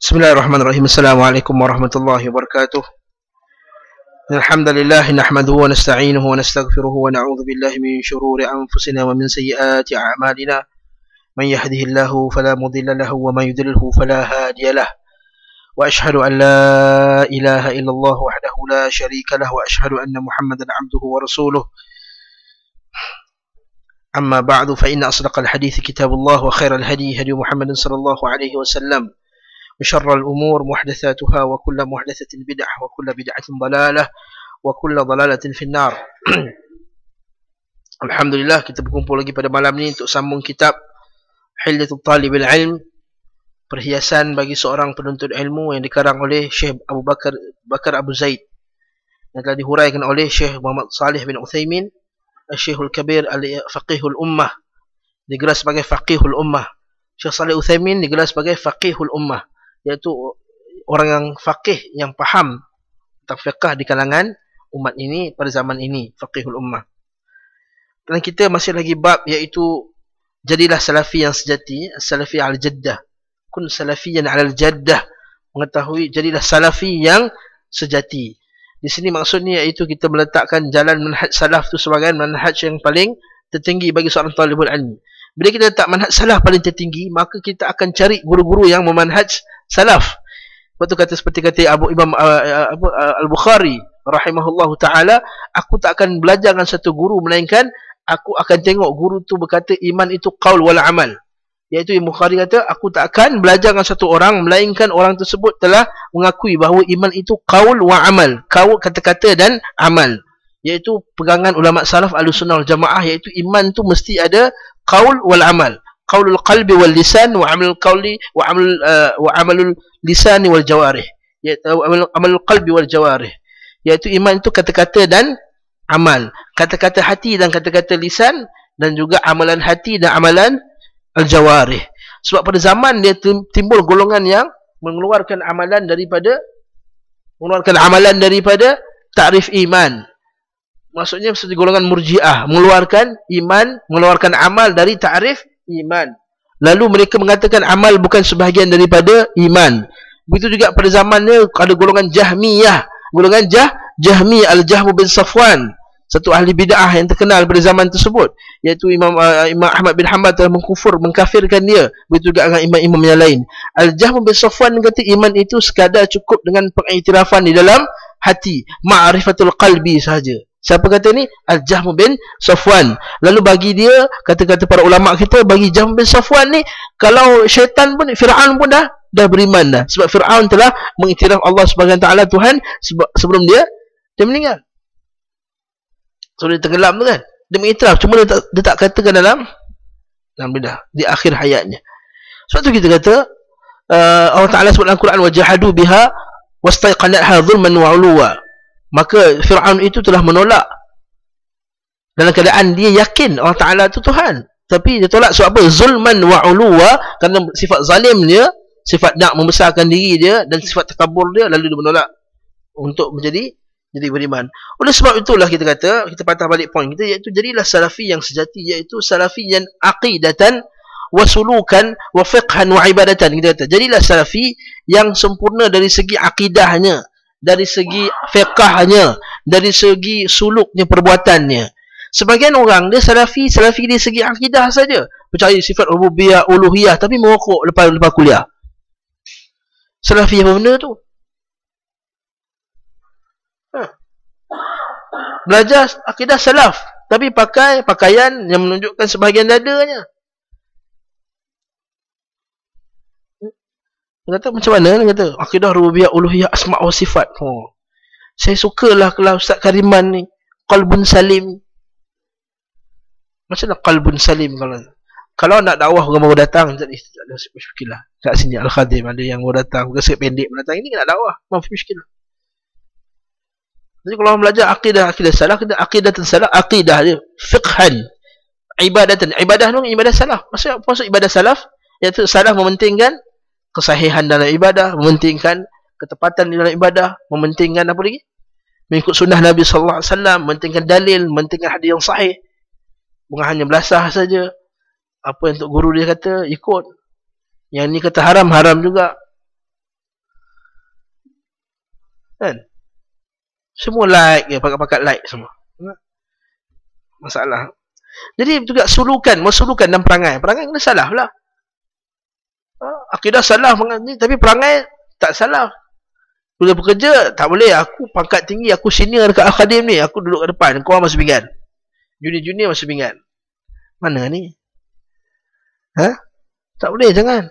Bismillahirrahmanirrahim. Assalamualaikum warahmatullahi wabarakatuh. Alhamdulillah nahmaduhu wa nasta'inuhu wa nastaghfiruhu wa na'udzu billahi min shururi anfusina wa min sayyiati a'malina. Man yahdihillahu fala mudilla lahu wa man yudlilhu fala hadiya lahu. Wa ashhadu an la ilaha illallah wahdahu la syarika lahu wa ashhadu anna Muhammadan 'abduhu wa rasuluh. Amma ba'du fa inna asdaqal hadithi kitabullah wa khairal hadi hadi Muhammadin sallallahu alaihi wasallam. وشر الأمور محدثاتها وكل محدثة بدعة وكل بدعة ضلالة وكل ضلالة في النار. Alhamdulillah kita berkumpul lagi pada malam ini untuk sambung kitab Hilyatul Talibil Ilm, perhiasan bagi seorang penuntut ilmu, yang dikarang oleh Syekh Abu Bakar Abu Zaid, yang telah dihuraikan oleh Syekh Muhammad Salih bin Uthaymin Syekhul Kabir Al-Faqihul Ummah, digelar sebagai Faqihul Ummah. Syekh Salih Uthaymin digelar sebagai Faqihul Ummah, iaitu orang yang faqih, yang faham tentang fiqh di kalangan umat ini pada zaman ini, faqihul ummah. Dan kita masih lagi bab, iaitu jadilah salafi yang sejati, salafi al-jaddah. Kun salafiyan al-jaddah, mengetahui jadilah salafi yang sejati. Di sini maksudnya iaitu kita meletakkan jalan manhaj salaf itu sebagai manhaj yang paling tertinggi bagi seorang talibul ilmi. Bila kita letak manhaj salaf paling tertinggi, maka kita akan cari guru-guru yang memanhaj salaf. Waktu kata seperti kata Imam Al-Bukhari rahimahullahu taala, aku tak akan belajar dengan satu guru melainkan aku akan tengok guru tu berkata iman itu qaul wal amal. Iaitu Imam Bukhari kata, aku tak akan belajar dengan satu orang melainkan orang tersebut telah mengakui bahawa iman itu qaul wa amal, qaul kata-kata dan amal. Iaitu pegangan ulama salaf Ahlussunnah wal Jamaah, iaitu iman tu mesti ada qaul wal amal. Qaulul qalbi wal lisan wa amalul qawli wa amalul lisani wal jawarih. Iaitu amalul qalbi wal jawarih. Iaitu iman itu kata-kata dan amal. Kata-kata hati dan kata-kata lisan, dan juga amalan hati dan amalan al-jawarih. Sebab pada zaman dia timbul golongan yang mengeluarkan amalan daripada ta'rif iman. Maksudnya seperti golongan murji'ah, mengeluarkan iman, mengeluarkan amal dari ta'rif iman. Lalu mereka mengatakan amal bukan sebahagian daripada iman. Begitu juga pada zamannya ada golongan Jahmiyah. Golongan Jahmi Al-Jahmu bin Safwan, satu ahli bid'ah yang terkenal pada zaman tersebut, iaitu Imam Ahmad bin Hanbal telah mengkafirkan dia. Begitu juga dengan imam-imam yang lain. Al-Jahmu bin Safwan kata iman itu sekadar cukup dengan pengiktirafan di dalam hati, ma'rifatul qalbi sahaja. Siapa kata ni? Al-Jahmu bin Safwan. Lalu bagi dia, kata-kata para ulama kita, bagi Jahmu bin Safwan ni, kalau syaitan pun, Fir'aun pun dah beriman dah. Sebab Fir'aun telah mengiktiraf Allah SWT Tuhan sebelum dia meninggal. So dia tenggelam tu kan, dia mengiktiraf, cuma dia tak katakan dalam bidah di akhir hayatnya. Sebab tu kita kata Allah Ta'ala sebut dalam Quran, wajahadu biha wastaiqanatha zulman wa 'uluwa. Maka Fir'aun itu telah menolak dalam keadaan dia yakin Allah Ta'ala itu Tuhan, tapi dia tolak sebab apa? Zulman wa 'uluwa, kerana sifat zalim dia, sifat nak membesarkan diri dia, dan sifat takabur dia, lalu dia menolak untuk menjadi beriman. Oleh sebab itulah kita kata, kita patah balik poin kita, iaitu jadilah salafi yang sejati, iaitu salafi yang aqidatan wa sulukan wa fiqhan wa ibadatan. Kita kata jadilah salafi yang sempurna dari segi akidahnya, dari segi fiqahnya, dari segi suluknya, perbuatannya. Sebagian orang dia salafi dari segi akidah saja, percaya sifat rububiyah, uluhiyah, tapi merokok lepas kuliah. Salafi apa benda tu? Belajar akidah salaf, tapi pakai pakaian yang menunjukkan sebahagian dadanya. Dia kata macam mana? Dia kata akidah rububiyah, uluhiyah, asma' wa sifat. Saya sukalah kalau Ustaz Kariman ni qalbun salim. Macam mana qalbun salim? Kalau nak dakwah orang baru datang, tak ada muskilah. Kat sini Al-Khadim ada yang baru datang, berasa pendek datang, ini nak dakwah, maaf muskilah. Jadi kalau orang belajar akidah salaf, akidah salaf, akidah dia fiqhan, ibadatan, ibadah tu ibadah salaf. Maksud ibadah salaf, iaitu salaf mementingkan kesahihan dalam ibadah, mementingkan ketepatan di dalam ibadah, mementingkan apa lagi? Mengikut sunnah Nabi sallallahu alaihi wasallam, mementingkan dalil, mementingkan hadis yang sahih. Bukan hanya belasah saja. Apa yang Tok Guru dia kata, ikut. Yang ni kata haram, haram juga. Kan? Semua like je, pakat-pakat like semua. Masalah. Jadi juga mesulukan dan perangai. Perangai kena salah pula. Akidah salah ni, tapi perangai tak salah. Bila bekerja, tak boleh. Aku pangkat tinggi, aku senior dekat Al-Khadim ni. Aku duduk kat depan, korang masuk pinggan. Junior-junior masuk pinggan. Mana ni? Tak boleh, jangan.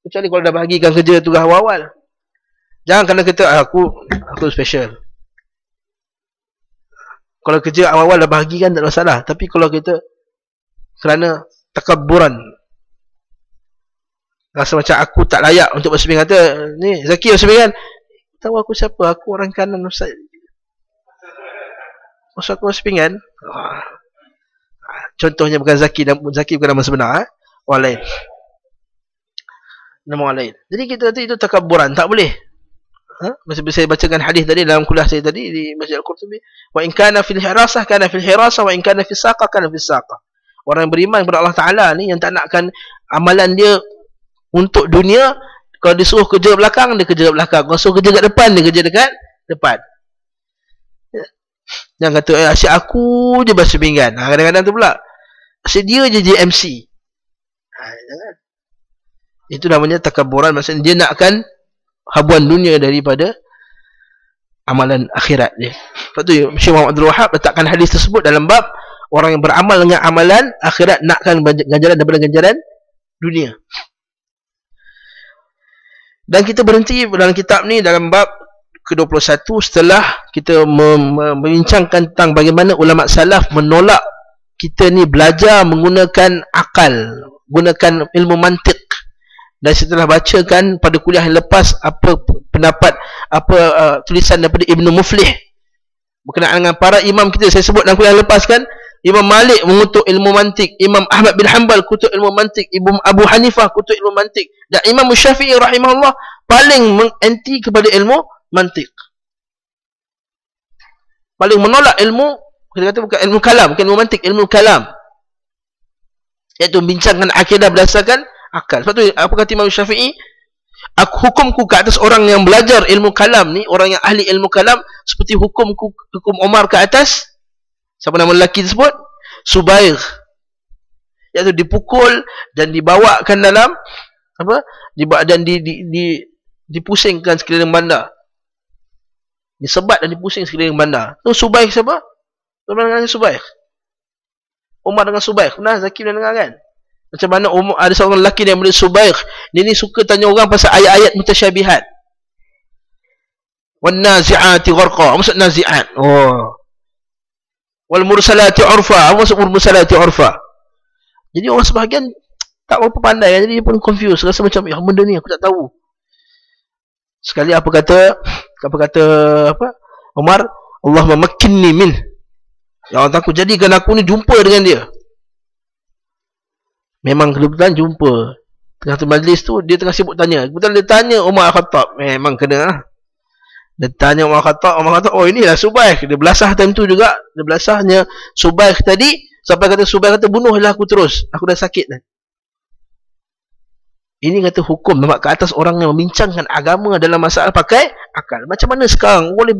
Kecuali kalau dah bahagikan kerja tugas awal-awal. Jangan kena kata, aku special. Kalau kerja awal-awal dah bahagikan, tak ada masalah. Tapi kalau kita kerana takabburan, rasa macam aku tak layak untuk masuk pinggan, kata, ni Zaki masuk pinggan. Tahu aku siapa? Aku orang kanan Ustaz. Masa aku masuk pinggan, contohnya bukan Zaki, dan Zaki bukan nama sebenar, orang lain. Nama orang lain. Jadi kita kata itu takabburan, tak boleh. Masa saya bacakan hadis tadi dalam kuliah saya tadi di Masjid Al-Qurtubi, wa in kana fil hirasah kana fil hirasah, wa in kana fis saqah kana fis saqah. Orang yang beriman kepada Allah Taala ni, yang tak nakkan amalan dia untuk dunia, kalau disuruh kerja belakang, dia kerja belakang. Kalau suruh kerja kat depan, dia kerja dekat depan. Jangan kata asyik aku je basuh pinggan. Kadang-kadang tu pula asyik dia je MC. Jangan. Itu namanya takabburan. Maksudnya dia nakkan habuan dunia daripada amalan akhirat dia. Sebab tu Syekh Muhammad Abdul Wahab letakkan hadis tersebut dalam bab orang yang beramal dengan amalan akhirat nakkan ganjaran daripada ganjaran dunia. Dan kita berhenti dalam kitab ni dalam bab ke-21 setelah kita membincangkan tentang bagaimana ulama salaf menolak kita ni belajar menggunakan akal, gunakan ilmu mantik. Dan setelah bacakan pada kuliah yang lepas apa pendapat, tulisan daripada Ibnu Muflih berkenaan dengan para imam kita, saya sebut dalam kuliah yang lepas kan, Imam Malik mengutuk ilmu mantik, Imam Ahmad bin Hanbal kutuk ilmu mantik, Imam Abu Hanifah kutuk ilmu mantik, dan Imam Syafi'i rahimahullah paling menganti kepada ilmu mantik, paling menolak ilmu, kita kata bukan ilmu kalam, bukan ilmu mantik, ilmu kalam, iaitu membincangkan akidah berdasarkan akal. Sebab tu apa kata Imam Syafi'i, hukumku ke atas orang yang belajar ilmu kalam ni, orang yang ahli ilmu kalam, seperti hukum Umar ke atas siapa nama lelaki tersebut, Subair, iaitu dipukul dan dibawakan dalam dan dipusingkan sekeliling bandar, disebat dan dipusing sekeliling bandar. Tu Subair siapa? Pernah dengar Subair? Umar dengan Subair. Pernah Zaki pernah dengar kan? Macam mana ada seorang lelaki yang bernama Subair. Dia ni suka tanya orang pasal ayat-ayat mutasyabihat. Wan nazi'ati gharqa. Maksud nazi'at. Wal mursalati urfa. Maksud mursalati urfa. Jadi orang sebahagian tak berapa pandai, jadi dia pun confused, rasa macam benda ni aku tak tahu. Sekali apa kata Umar, Allah memakkinni min. Ya Allah, aku jadikan aku ni jumpa dengan dia. Memang kebetulan jumpa. Tengah majlis tu dia tengah sibuk tanya. Kebetulan dia tanya Umar Khattab. Memang kena lah. Dia tanya Umar Khattab, oh inilah Subaih. Dia belasah time tu juga. Dia belasahnya Subaih tadi, sampai kata Subaih kata, bunuhlah aku terus, aku dah sakit dah. Ini kata hukum nampak ke atas orang yang membincangkan agama dalam masalah pakai akal. Macam mana sekarang boleh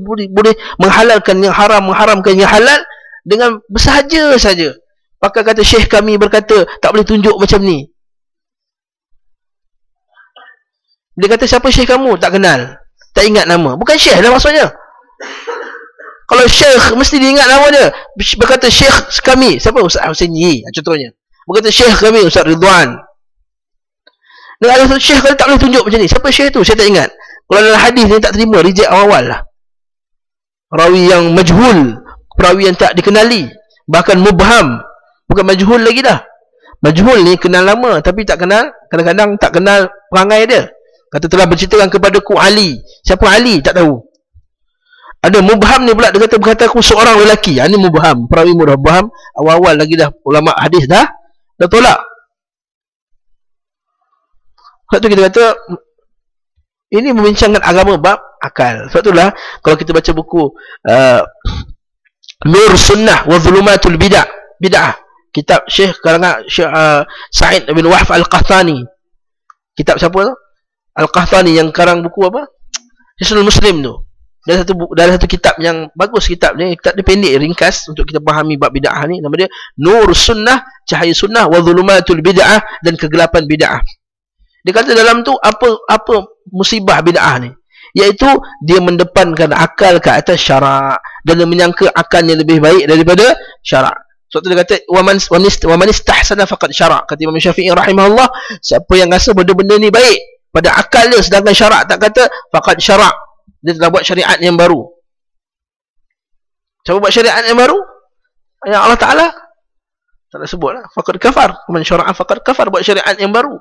menghalalkan yang haram, mengharamkan yang halal dengan bersahaja saja. Pakai kata syekh kami berkata tak boleh tunjuk macam ni. Dia kata siapa syekh kamu? Tak kenal, tak ingat nama. Bukan syekh lah maksudnya. Kalau syekh mesti diingat nama dia. Berkata syekh kami, siapa? Ustaz Husaini contohnya. Berkata syekh kami Ustaz Ridwan. Dan ada satu syekh kata tak boleh tunjuk macam ni. Siapa syekh tu? Saya tak ingat. Kalau dalam hadis ni tak terima, reject awal-awal lah. Rawi yang majhul, perawi yang tak dikenali, bahkan mubham. Bukan majhul lagi dah. Majhul ni kenal lama tapi tak kenal, kadang-kadang tak kenal perangai dia. Kata telah berceritakan kepadaku Ali. Siapa Ali? Tak tahu. Ada mubham ni pula, dia kata berkata aku seorang lelaki. Ini mubham, perawi mubham. Awal-awal lagi dah ulama hadis dah tolak. Sebab tu kita kata ini membincangkan agama bab akal. Sebab itulah kalau kita baca buku Nur Sunnah wa Zulumatul Bid'ah, kitab Syekh karangan Syekh Sa'id bin Wahf Al-Qahtani. Kitab siapa tu? Al-Qahtani yang karang buku apa? Hisnul Muslim tu. dalam satu kitab yang bagus, kitab dia pendek, ringkas untuk kita fahami bab bid'ah ni. Nama dia Nur Sunnah, cahaya sunnah, wa dhulumatul bid'ah, dan kegelapan bid'ah. Dia kata dalam tu apa musibah bid'ah ni, iaitu dia mendepankan akal ke atas syarak, dan dia menyangka akalnya lebih baik daripada syarak. Sebab tu dia kata wa man istahsana faqad syarak. Kata Imam Syafi'i rahimahullah, siapa yang rasa benda-benda ni baik pada akal dia sedangkan syarak tak kata, faqad syarak, dia telah buat syariat yang baru. Siapa buat syariat yang baru? Yang Allah Ta'ala tak nak sebut lah, faqad kafar. Man syara'a faqad kafar, buat syariat yang baru.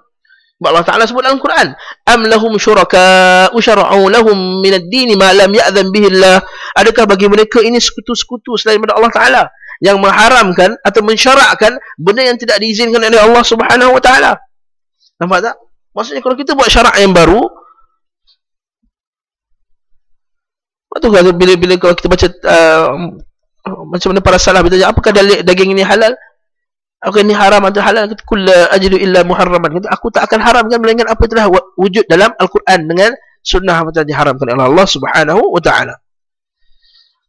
Sebab Allah Ta'ala sebut dalam Quran, am lahum syuraka'u syara'u lahum minad dini ma lam ya'zan bihi Allah. Adakah bagi mereka ini sekutu-sekutu selain daripada Allah Ta'ala yang mengharamkan atau mensyarakkan benda yang tidak diizinkan oleh Allah Subhanahu wa Ta'ala? Nampak tak? Maksudnya kalau kita buat syarak yang baru, tu kan bila kalau kita baca macam mana para salaf bertanya, apakah daging ini halal? Apakah ini haram atau halal? Kata kullu ajidu illa muharraman. Kata aku tak akan haramkan melainkan apa yang telah wujud dalam Al-Quran dengan sunnah apa yang diharamkan oleh Allah Subhanahu wa Ta'ala.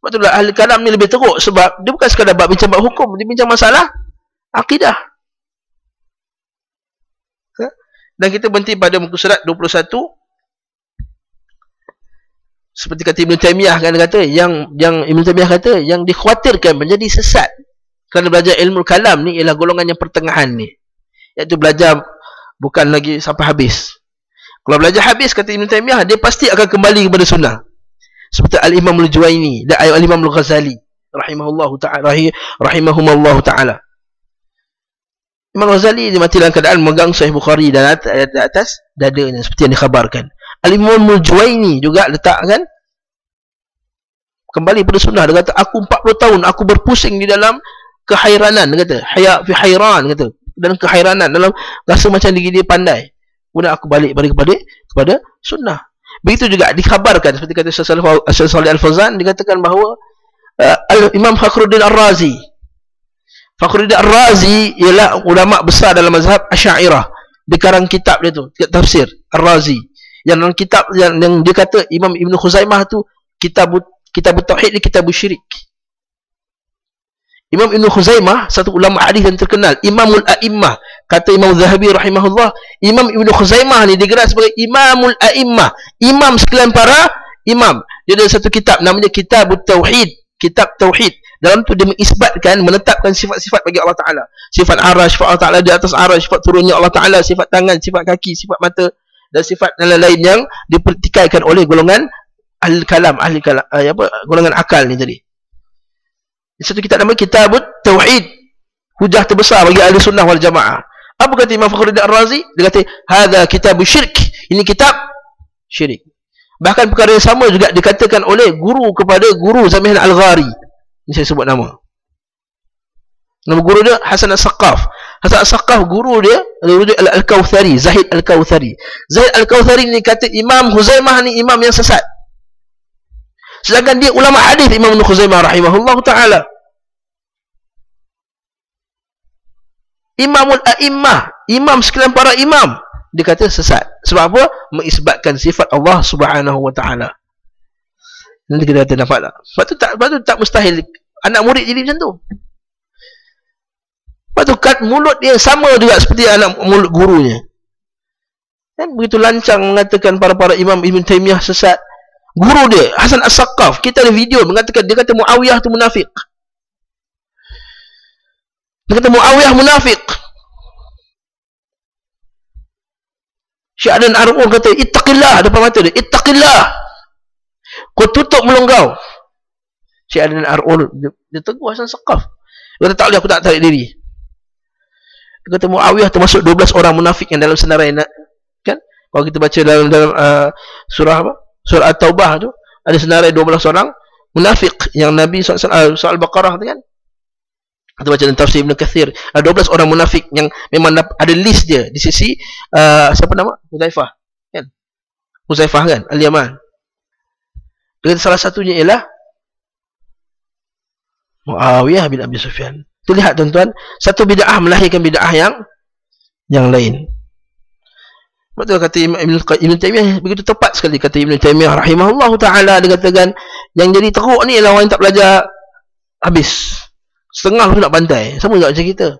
Sebab itulah ahli kalam ni lebih teruk, sebab dia bukan sekadar bincang bab hukum, dia bincang masalah akidah. Dan kita berhenti pada muka surat 21. Seperti kata Ibn Taymiyah kan, dia kata yang Ibn Taymiyah kata yang dikhawatirkan menjadi sesat kerana belajar ilmu kalam ni ialah golongan yang pertengahan ni, iaitu belajar bukan lagi sampai habis. Kalau belajar habis, kata Ibn Taymiyah, dia pasti akan kembali kepada sunnah. Seperti Al-Imam Al-Juwaini dan Al-Imam Al-Ghazali rahimahullahu ta'ala, rahimahumallahu ta'ala. Imam Ghazali dia mati dalam keadaan memegang Sahih Bukhari dan ayat atas dadanya seperti yang dikhabarkan. Al-Imam Al-Juwaini juga letakkan kembali pada sunnah. Dia kata aku 40 tahun aku berpusing di dalam kehairanan, dia kata fi hairan, kata dalam kehairanan, dalam rasa macam diri dia pandai. Kemudian aku balik kepada sunnah. Begitu juga dikhabarkan seperti kata Syekh Shalih Al-Fauzan, dikatakan bahawa Imam Fakhruddin Ar-Razi ialah ulama besar dalam mazhab Asy'ariyah. Dia karang kitab dia tu, tafsir Ar-Razi, yang dalam kitab yang dia kata Imam Ibn Khuzaimah tu kitab tauhid ni kitab syirik. Imam Ibn Khuzaimah satu ulama hadis yang terkenal, Imamul A'immah. Kata Imam Zahabi rahimahullah, Imam Ibn Khuzaimah ni digelar sebagai Imamul A'immah, imam sekalian para imam. Dia ada satu kitab namanya Kitabut Tauhid, kitab tauhid. Dalam tu dia mengisbatkan, menetapkan sifat-sifat bagi Allah Ta'ala. Sifat arash, sifat Allah Ta'ala di atas arash, sifat turunnya Allah Ta'ala, sifat tangan, sifat kaki, sifat mata, dan sifat lain-lain yang dipertikaikan oleh golongan ahli kalam, golongan akal ni tadi. Satu kitab nama Kitabut Tauhid, hujah terbesar bagi ahli sunnah wal jamaah. Apa kata Imam Fakhruddin Ar-Razi? Dia kata hadza kitabu syirk, ini kitab syirik. Bahkan perkara yang sama juga dikatakan oleh guru kepada guru Zamihan Al-Ghari. Ini saya sebut nama guru dia Hasan As-Saqqaf. Hasan As-Saqqaf guru dia Al-Kautsari, Zahid Al-Kautsari. Zahid Al-Kautsari ni kata Imam Khuzaimah ni imam yang sesat, sedangkan dia ulama hadis Imam Ibn Khuzaimah rahimahullahu ta'ala. Imamul A'immah, imam sekalian para imam, dia kata sesat. Sebab apa? Mengisbatkan sifat Allah Subhanahu wa ta'ala. Nanti kita kata nampak tak? Sebab tu tak mustahil anak murid jadi macam tu. Sebab tu kat mulut dia sama juga seperti anak mulut gurunya. Dan begitu lancang mengatakan para imam Ibn Taymiyah sesat. Guru dia Hasan As-Saqqaf, kita ada video mengatakan, dia kata Muawiyah tu munafik. Dia kata Muawiyah munafik. Syekh Adan Ar'un kata ittaqillah depan mata dia, ittaqillah, kau tutup mulut kau. Syekh Adan Ar'un dia tegur Hasan As-Saqqaf. Dia kata tak boleh, aku tak tarik diri. Dia kata Muawiyah termasuk 12 orang munafik yang dalam senarai, kan? Kalau kita baca dalam surah apa? Surah At-Taubah tu ada senarai 12 orang munafik yang Nabi SAW, surah Al-Baqarah tu kan, kita baca dalam tafsir Ibn Kathir, ada 12 orang munafik yang memang ada list dia di sisi siapa nama? Huzaifah kan? Huzaifah kan? Al-Yaman. Dan salah satunya ialah Muawiyah bin Abi Sufyan. Tu lihat tuan-tuan, satu bid'ah melahirkan bid'ah yang lain. Sebab tu kata Ibn Taymiyah begitu tepat sekali. Kata Ibn Taymiyah rahimahullah ta'ala, dia katakan yang jadi teruk ni ialah orang yang tak belajar habis. Setengah tu nak bantai. Sama juga macam kita.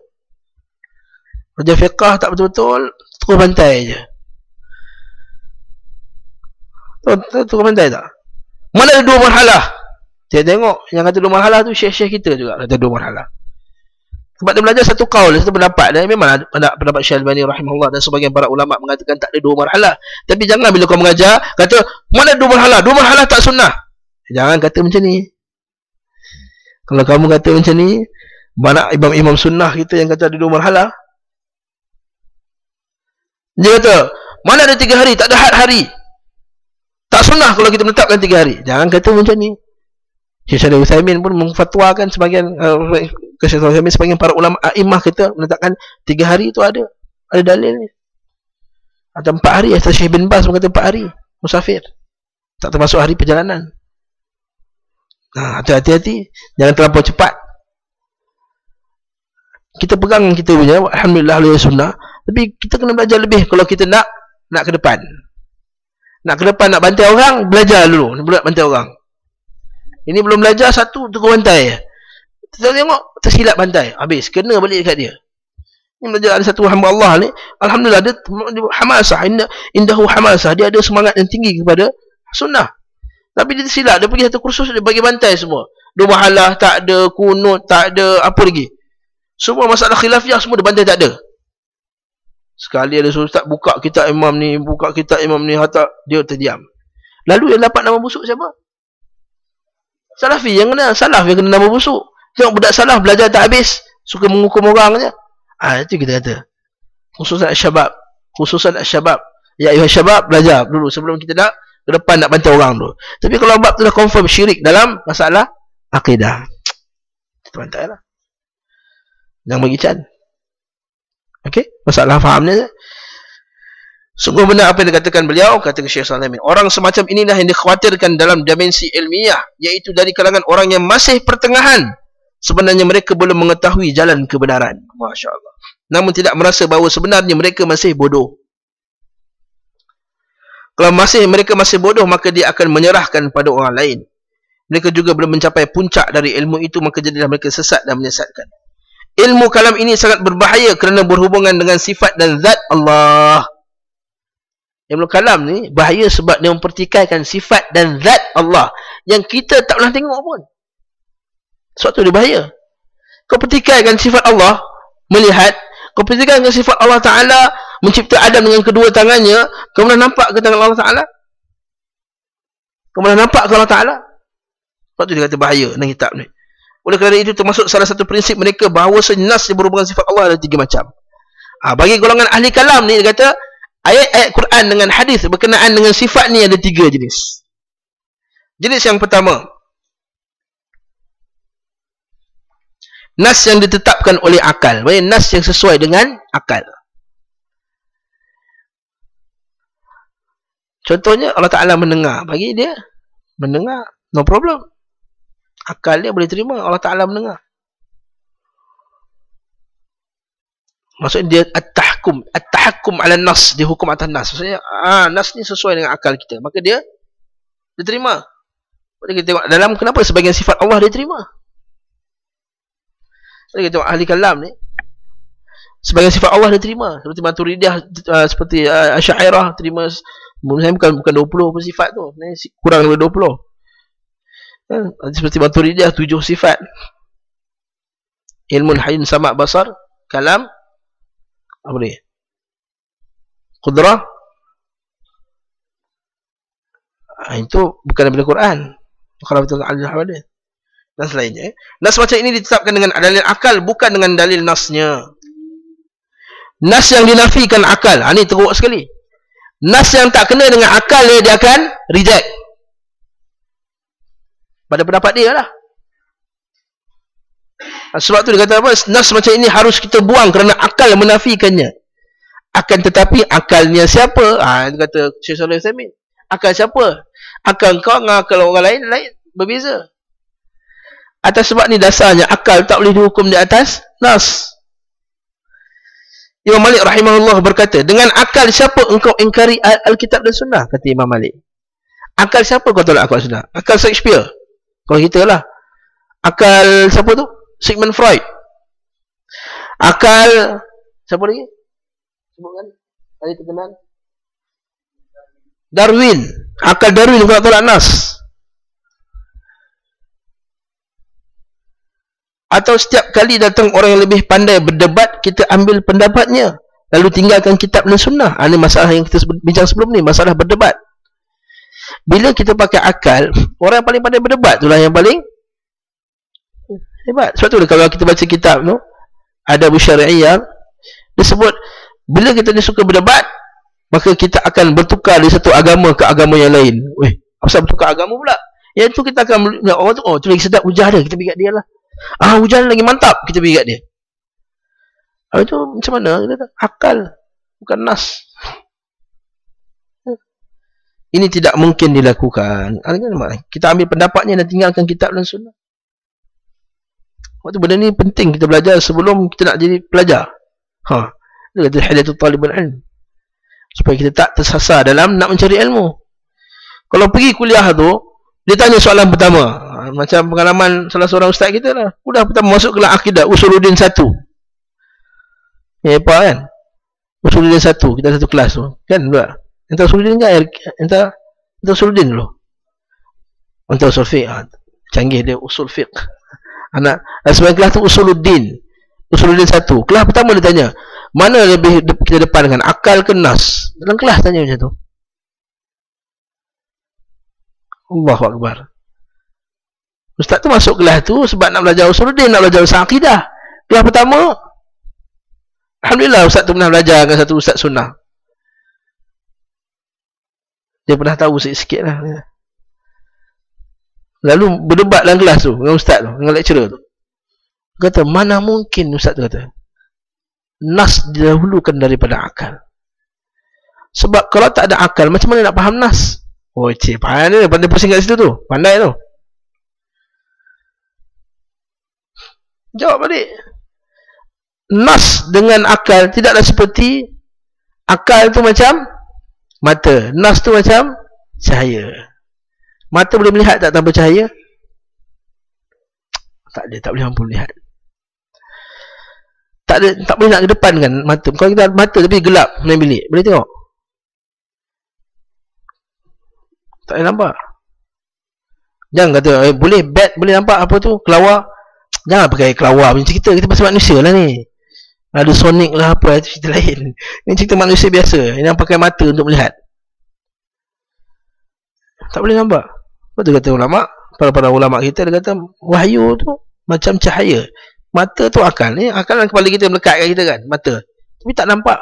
Belajar fiqah tak betul-betul, terus bantai je. Terus bantai tak? Mana ada 2 marhalah? Saya tengok yang kata 2 marhalah tu syekh-syekh kita juga kata 2 marhalah. Sebab dia belajar satu kaul, satu pendapat. Dan memang ada pendapat Syekh Albani rahimahullah dan sebagian para ulama mengatakan tak ada 2 marhalah. Tapi jangan bila kau mengajar kata mana 2 marhalah? 2 marhalah tak sunnah. Jangan kata macam ni. Kalau kamu kata macam ni, mana imam-imam sunnah kita yang kata ada 2 marhalah? Dia kata, mana ada 3 hari, tak ada had hari. Tak sunnah kalau kita menetapkan 3 hari. Jangan kata macam ni. Syekh Shalih Utsaimin pun mengfatwakan sebagian Syekh Shalih Utsaimin, sebagian para ulama a'imah kita menetapkan 3 hari itu ada dalil ni. Atau 4 hari, atau Syekh bin Baz berkata 4 hari musafir. Tak termasuk hari perjalanan. Nah, hati-hati, jangan terlampau cepat. Kita pegang kita punya, alhamdulillah oleh sunnah, tapi kita kena belajar lebih kalau kita nak ke depan. Nak ke depan, nak bantai orang, belajar dulu. Nak bantai orang. Ini belum belajar, satu terus bantai. Kita tengok, tersilap bantai. Habis, kena balik dekat dia. Ini belajar ada satu hamba Allah ni, alhamdulillah dia hamasah, indahu hamasah, dia ada semangat yang tinggi kepada sunnah. Tapi dia tersilap, dia pergi satu kursus, dia bagi bantai semua. 2 marhalah tak ada, kunut tak ada, apa lagi. Semua masalah khilafiyah semua dia bantai tak ada. Sekali ada ustaz buka kitab imam ni, hatta dia terdiam. Lalu yang dapat nama busuk siapa? Salafi yang kena, salaf yang kena nama busuk. Tengok budak salaf belajar tak habis, suka menghukum orang je. Itu kita kata. Khususan syabab. Ya ayuhas syabab, belajar dulu sebelum kita nak ke depan nak bantai orang dulu. Tapi kalau bab tu dah confirm syirik dalam masalah akidah, kita bantai lah. Jangan bagi can. Okey, masalah faham ni. Sungguh benar apa yang dikatakan beliau, kata Syekh Shalih Utsaimin. Orang semacam inilah yang dikhawatirkan dalam dimensi ilmiah, iaitu dari kalangan orang yang masih pertengahan. Sebenarnya mereka belum mengetahui jalan kebenaran. Masya Allah. Namun tidak merasa bahawa sebenarnya mereka masih bodoh. Kalau mereka masih bodoh, maka dia akan menyerahkan pada orang lain. Mereka juga belum mencapai puncak dari ilmu itu, maka jadilah mereka sesat dan menyesatkan. Ilmu kalam ini sangat berbahaya kerana berhubungan dengan sifat dan zat Allah. Ilmu kalam ni bahaya sebab dia mempertikaikan sifat dan zat Allah yang kita tak pernah tengok pun. Sebab tu dia bahaya. Kau pertikaikan sifat Allah, melihat, kau pertikaikan sifat Allah Ta'ala, mencipta Adam dengan kedua tangannya, kau pernah nampak ke tangan Allah Ta'ala? Kau pernah nampak ke Allah Ta'ala? Sebab tu dia kata bahaya dalam kitab ni. Oleh kerana itu termasuk salah satu prinsip mereka bahawa nas yang berhubungan sifat Allah ada 3 macam. Bagi golongan ahli kalam ni, dia kata ayat-ayat Quran dengan hadis berkenaan dengan sifat ni ada 3 jenis. Jenis yang pertama, nas yang ditetapkan oleh akal. Maksudnya nas yang sesuai dengan akal. Contohnya Allah Ta'ala mendengar. Bagi dia mendengar, no problem. Akal dia boleh terima Allah Ta'ala mendengar. Maksudnya dia at-tahakkum ala nas, dia hukum atas nas. Maksudnya nas ni sesuai dengan akal kita, maka dia terima. Kita tengok dalam kenapa sebagian sifat Allah dia terima. Kita tengok ahli kalam ni, sebagian sifat Allah dia terima. Seperti Maturidiyah, seperti Asy'ariyah terima. Saya bukan 20 pun sifat tu, kurang daripada 20. Seperti Maturidiyah 7 sifat. Ilmun, hayyun, sama', basar, kalam, apa ni? Qudrah. Itu bukan daripada Quran. Kalau betul al-hadis. Dan selainnya. Nas macam ini ditetapkan dengan dalil akal, bukan dengan dalil nasnya. Nas yang dinafikan akal, ini teruk sekali. Nas yang tak kena dengan akal dia akan reject. Pada pendapat dia lah. Sebab tu dia kata apa? Nas macam ini harus kita buang kerana akal menafikannya. Akan tetapi akalnya siapa? Dia kata Syekh Shalih Utsaimin. Akal siapa? Akal kau dengan akal orang lain berbeza. Atas sebab ni dasarnya akal tak boleh dihukum di atas nas. Imam Malik rahimahullah berkata, dengan akal siapa engkau ingkari Alkitab dan Sunnah? Kata Imam Malik. Akal siapa kau tolak Alkitab dan Sunnah? Akal Shakespeare. Kalau kita lah. Akal siapa tu? Sigmund Freud. Akal siapa lagi? Sebutkan. Ada terkenal. Darwin. Akal Darwin kau nak tolak nas. Atau setiap kali datang orang yang lebih pandai berdebat, kita ambil pendapatnya, lalu tinggalkan kitab dan sunnah. Ini masalah yang kita bincang sebelum ni, masalah berdebat. Bila kita pakai akal, orang yang paling pandai berdebat itulah yang paling hebat. Sebab tu kalau kita baca kitab tu, ada Syari'iyah, dia sebut, bila kita ni suka berdebat, maka kita akan bertukar dari satu agama ke agama yang lain. Weh, apa bertukar agama pula? Yang tu kita akan, orang tu, oh tu lagi sedap hujah dia, kita pergi kat dia lah. Hujan lagi mantap, kita pergi kat dia. Itu macam mana? Akal, bukan nas. Ini tidak mungkin dilakukan. Kita ambil pendapatnya dan tinggalkan kitab dan sunnah. Waktu benda ni penting kita belajar sebelum kita nak jadi pelajar. Dia kata hidayatul talibul ilm, supaya kita tak tersasar dalam nak mencari ilmu. Kalau pergi kuliah tu, dia tanya soalan pertama, macam pengalaman salah seorang ustaz kita lah. Udah pertama masuk kelas akidah, Usuluddin 1. Apa kan? Usuluddin 1, kita satu kelas tu. Kan pula? Entah Usuluddin kan? Entah Usuluddin dulu. Entah usul fiqh. Canggih dia usul fiqh. Anak, sebagai kelas tu Usuluddin. Usuluddin 1. Kelas pertama dia tanya, mana lebih kita depankan, akal ke nas? Dalam kelas tanya macam tu. Allahu Akbar. Ustaz tu masuk kelas tu sebab nak belajar Usuluddin, nak belajar usul akidah. Kelas pertama, alhamdulillah ustaz tu pernah belajar dengan satu ustaz sunnah. Dia pernah tahu sikit-sikit lah. Lalu berdebat dalam kelas tu dengan ustaz tu, dengan lecturer tu. Kata, mana mungkin ustaz tu kata, nas didahulukan daripada akal. Sebab kalau tak ada akal, macam mana nak faham nas? Oh cik, pandai dia, pandai pusing kat situ tu. Pandai tu. Jawab balik. Nas dengan akal tidaklah seperti akal tu macam mata, nas tu macam cahaya. Mata boleh melihat tak tanpa cahaya? Tak ada, tak boleh mampu melihat. Tak ada, tak boleh nak ke depan kan mata. Kalau kita ada mata tapi gelap dalam bilik, boleh tengok? Tak boleh nampak. Jangan kata boleh bat, boleh nampak apa tu, kelawar. Jangan pakai kelawar macam cerita. Kita pasal manusia lah ni. Ada Sonic lah apa, itu cerita lain. Ini cerita manusia biasa yang pakai mata untuk melihat. Tak boleh nampak. Apa tu kata ulama'? Para ulama' kita, dia kata wahyu tu macam cahaya. Mata tu akal. Ni akal dalam kepala kita melekat kat kita kan, mata. Tapi tak nampak.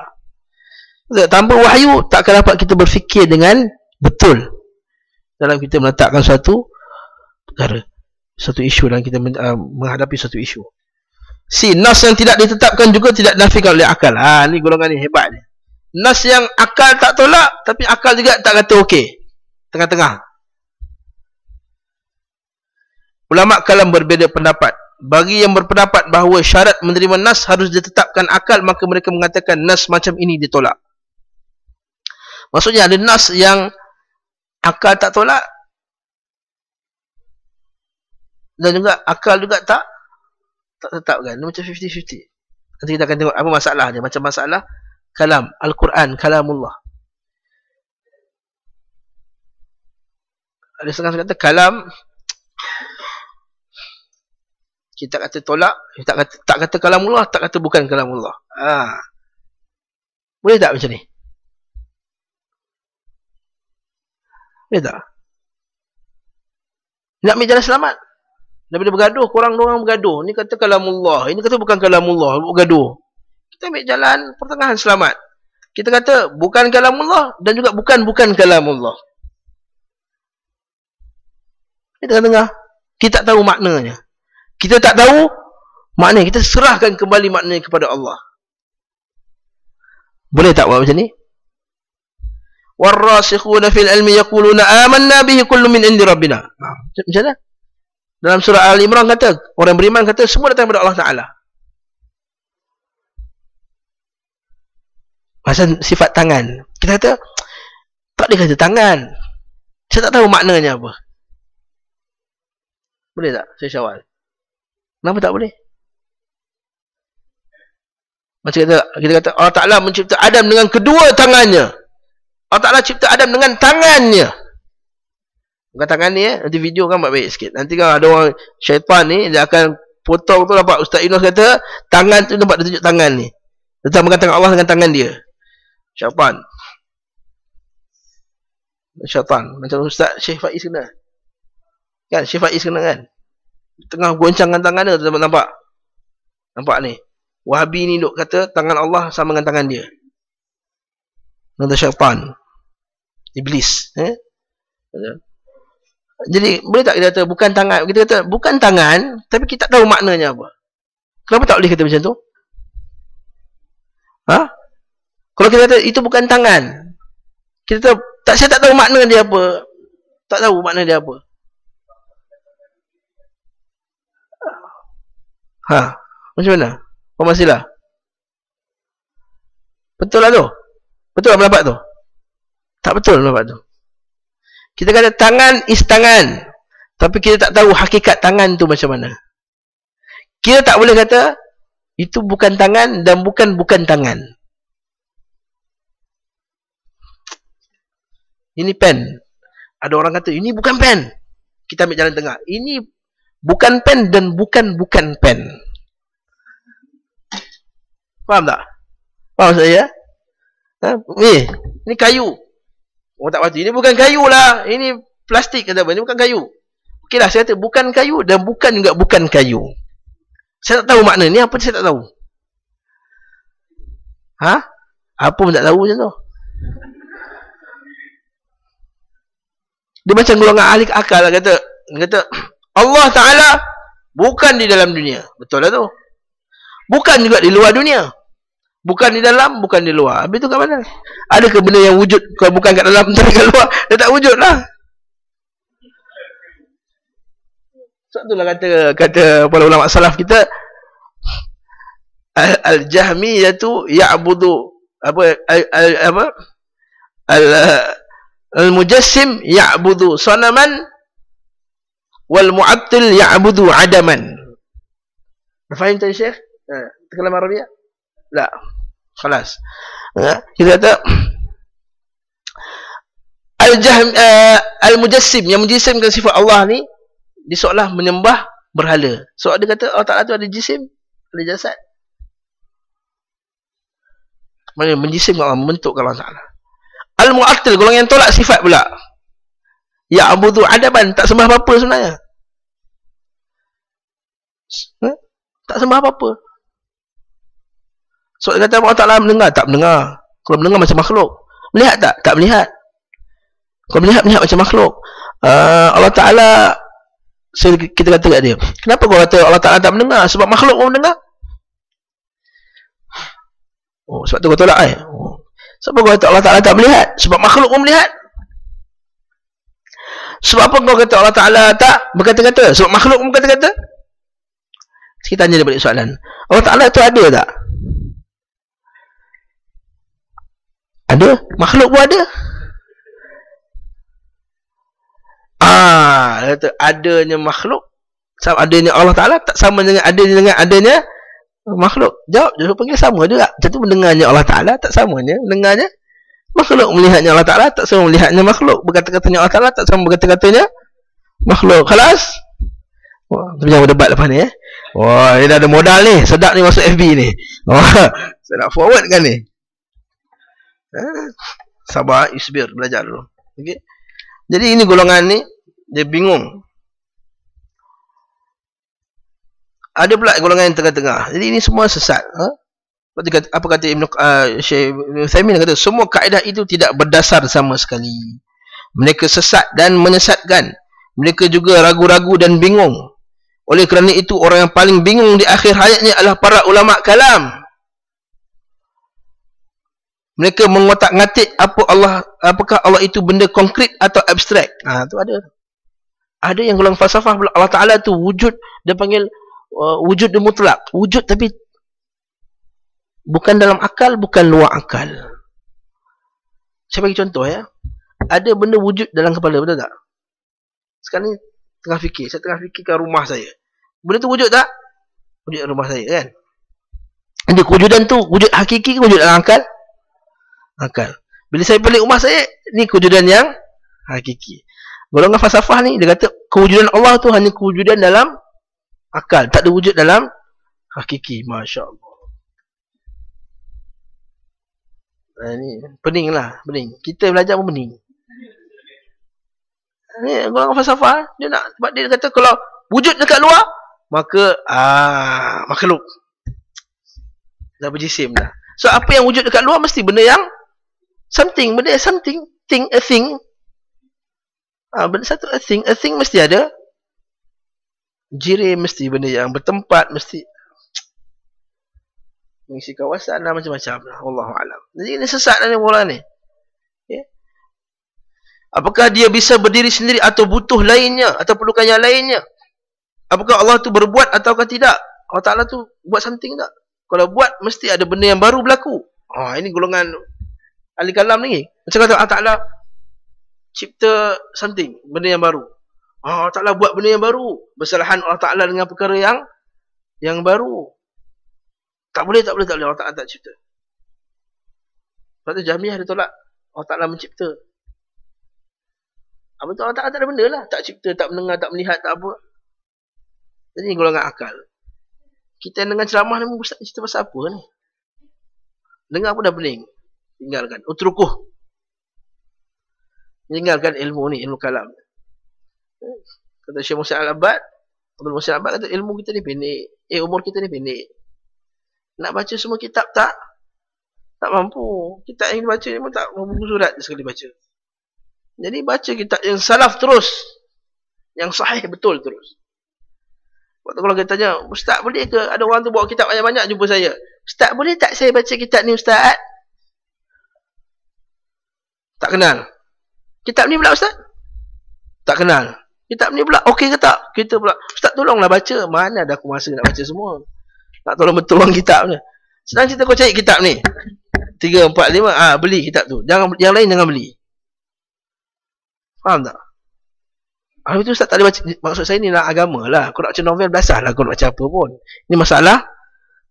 Tanpa wahyu tak akan dapat kita berfikir dengan betul dalam kita meletakkan satu perkara, satu isu, dalam kita menghadapi satu isu. Nas yang tidak ditetapkan juga tidak dinafikan oleh akal. Ni golongan ni hebat ni. Nas yang akal tak tolak, tapi akal juga tak kata okey. Tengah-tengah. Ulama kalam berbeza pendapat. Bagi yang berpendapat bahawa syarat menerima nas harus ditetapkan akal, maka mereka mengatakan nas macam ini ditolak. Maksudnya ada nas yang akal tak tolak, dan juga akal juga tak tetapkan. Ini macam 50-50. Nanti kita akan tengok apa masalah dia. Macam masalah kalam, Al-Quran, kalamullah. Ada setengah kata kalam, kita kata tolak, tak kata kalamullah, tak kata bukan kalamullah. Boleh tak macam ni? Boleh tak? Nak ambil jalan selamat. Daripada bergaduh, korang bergaduh. Ni kata kalamullah, ini kata bukan kalamullah, bergaduh. Kita ambil jalan pertengahan selamat. Kita kata bukan kalamullah dan juga bukan kalamullah. Kita tengah. Kita tak tahu maknanya. Kita tak tahu maknanya. Kita serahkan kembali maknanya kepada Allah. Boleh tak buat macam ni? Warrasikhuna fil ilmi yaquluna amanna bihi kullu min indi rabbina. Macam mana? Dalam surah Al-Imran kata, orang beriman kata semua datang daripada Allah Ta'ala. Pasal sifat tangan. Kita kata, tak boleh kata tangan. Saya tak tahu maknanya apa. Boleh tak? Saya Syawal. Kenapa tak boleh? Macam kita kata, Allah Ta'ala mencipta Adam dengan kedua tangannya. Allah Ta'ala cipta Adam dengan tangannya. Bukan tangan ni nanti video kan buat baik sikit. Nanti kan ada orang syaitan ni, dia akan potong tu nampak Ustaz Inos kata, tangan tu nampak dia tunjuk tangan ni. Dia tambahkan tangan Allah dengan tangan dia. Syaitan. Syaitan. Macam Ustaz Syekh Faiz kena. Kan, Syekh Faiz kena kan. Tengah goncangkan tangan dia, nampak. Nampak ni. Wahabi ni duk kata, tangan Allah sama dengan tangan dia. Kata syaitan. Iblis. Jadi, boleh tak kita kata, bukan tangan. Kita kata, bukan tangan, tapi kita tak tahu maknanya apa. Kenapa tak boleh kata macam tu? Ha? Kalau kita kata, itu bukan tangan. Kita tahu, saya tak tahu makna dia apa. Tak tahu makna dia apa. Ha? Macam mana? Apa masalah? Betul lah tu? Betul lah pendapat tu? Tak betul pendapat tu. Kita kata tangan is tangan. Tapi kita tak tahu hakikat tangan tu macam mana. Kita tak boleh kata itu bukan tangan dan bukan tangan. Ini pen. Ada orang kata ini bukan pen. Kita ambil jalan tengah. Ini bukan pen dan bukan pen. Faham tak? Faham saya? Ha? Ini kayu. Orang tak pasti. Ini bukan kayu lah. Ini plastik kata apa. Ini bukan kayu. Okeylah, saya kata bukan kayu dan bukan juga bukan kayu. Saya tak tahu makna ni. Apa saya tak tahu? Ha? Apa pun tak tahu macam tu. Dia macam golongan ahli akal lah kata Allah Ta'ala bukan di dalam dunia. Betul lah tu. Bukan juga di luar dunia. Bukan di dalam, bukan di luar. Habis tu kat mana? Adakah benda yang wujud kalau bukan kat dalam, tak kat luar? Dia tak wujud lah. Sebab itulah kata para ulama salaf kita, Al-Jahmiyah tu ya'budu Al-Mujassim ya'budu sanaman wal mu'attil ya'budu adaman. Faham tak Syekh? Kalam Arabia? Tak. Khalas. Kita kata Al-Mujassim yang menjisimkan sifat Allah ni, dia seolah menyembah berhala. So dia kata Allah Ta'ala tu ada jisim, ada jasad. Mana menjisimkan Allah, membentukkan Allah Ta'ala. Al-Mu'attil, golongan yang tolak sifat pula. Ya'budu adaban, tak sembah apa-apa sebenarnya. Tak sembah apa-apa. So dia kata Allah Ta'ala mendengar, tak mendengar. Kalau mendengar macam makhluk. Melihat tak? Tak melihat. Kalau melihat macam makhluk. Allah Ta'ala, kita kata kat dia, kenapa kau kata Allah Ta'ala tak mendengar? Sebab makhluk pun mendengar. Oh, sebab tu kau tolak sebab kau kata Allah Ta'ala tak melihat? Sebab makhluk pun melihat. Sebab apa kau kata Allah Ta'ala tak berkata-kata? Sebab makhluk pun berkata-kata. Kita tanya dia balik soalan. Allah Ta'ala tu ada tak? Ada? Makhluk pun ada? Adanya makhluk sama adanya Allah Ta'ala tak sama dengan adanya makhluk. Jawab jawapannya sama juga. Macam tu mendengarnya Allah Ta'ala tak samanya mendengarnya makhluk. Melihatnya Allah Ta'ala tak sama melihatnya makhluk. Berkata-katanya Allah Ta'ala tak sama berkata-katanya makhluk. Khalas? Wah, tu jangan berdebat lepas ni Wah, ini dah ada modal ni. Sedap ni masuk FB ni. Wah, saya nak forward kan ni. Sabar, isbir, belajar dulu. Okay? Jadi ini golongan ni dia bingung. Ada pula golongan yang tengah-tengah. Jadi ini semua sesat. Apa kata Syekh Ibn Uthaymin kata, semua kaedah itu tidak berdasar sama sekali. Mereka sesat dan menyesatkan. Mereka juga ragu-ragu dan bingung. Oleh kerana itu, orang yang paling bingung di akhir hayatnya adalah para ulama kalam. Mereka mengotak-ngatik apakah Allah itu benda konkret atau abstrak. Tu ada. Ada yang golongan falsafah Allah Ta'ala tu wujud, dia panggil wujud mutlak. Wujud tapi bukan dalam akal, bukan luar akal. Saya bagi contoh ya. Ada benda wujud dalam kepala, betul tak? Sekarang ni tengah fikir, saya tengah fikirkan rumah saya. Benda tu wujud tak? Wujud dalam rumah saya kan? Jadi kewujudan tu wujud hakiki ke wujud dalam akal? Akal. Bila saya balik rumah saya, ni kewujudan yang hakiki. Golongan falsafah ni dia kata kewujudan Allah tu hanya kewujudan dalam akal, tak ada wujud dalam hakiki. Masya-Allah. Ni pening lah, pening. Kita belajar pun pening. Ni golongan falsafah dia nak, sebab dia kata kalau wujud dekat luar maka makhluk dah berjisim dah. So apa yang wujud dekat luar mesti benda yang something, benda yang something, thing, a thing. Benda satu a thing mesti ada jirim, mesti benda yang bertempat, mesti mengisi kawasan lah, macam-macam lah. Wallahualam. Jadi ini sesat lah ni orang ni. Okay. Apakah dia bisa berdiri sendiri atau butuh lainnya atau perlukan yang lainnya? Apakah Allah tu berbuat ataukah tidak? Allah Ta'ala tu buat something tak? Kalau buat mesti ada benda yang baru berlaku. Ini golongan ahli kalam ni. Macam kata Allah Ta'ala cipta something, benda yang baru. Allah Ta'ala buat benda yang baru. Bersalahan Allah Ta'ala dengan perkara yang baru. Tak boleh. Allah Ta'ala tak cipta. Sebab tu Jahmiyah dia tolak Allah Ta'ala mencipta. Apa tu Allah Ta'ala tak ada benda lah. Tak cipta, tak mendengar, tak melihat, tak apa. Jadi golongan akal. Kita yang dengar ceramah ni, Ustaz cerita pasal apa ni? Dengar pun dah pening. Tinggalkan. Utrukuh. Tinggalkan ilmu ni, ilmu kalam. Kata Syekh Musa Al-Abbad, Abdul Musa Al-Abbad kata ilmu kita ni pendek. Umur kita ni pendek. Nak baca semua kitab tak mampu. Kitab yang dibaca ni pun tak mampu surat sekali baca. Jadi baca kitab yang salaf terus. Yang sahih betul terus. Waktu kalau kita tanya, Ustaz boleh ke ada orang tu bawa kitab banyak-banyak jumpa saya? Ustaz boleh tak saya baca kitab ni Ustaz? Tak kenal. Kitab ni pula Ustaz? Tak kenal. Kitab ni pula okey ke tak? Kita pula, Ustaz tolonglah baca. Mana ada aku masa nak baca semua. Nak tolong betul orang kitab ni. Senang cerita kau cari kitab ni. 3, 4, 5, beli kitab tu. Jangan, yang lain jangan beli. Faham tak? Itu Ustaz tak boleh baca. Maksud saya ni lah agama lah. Kau nak baca novel, belasah lah kau nak baca apa pun. Ini masalah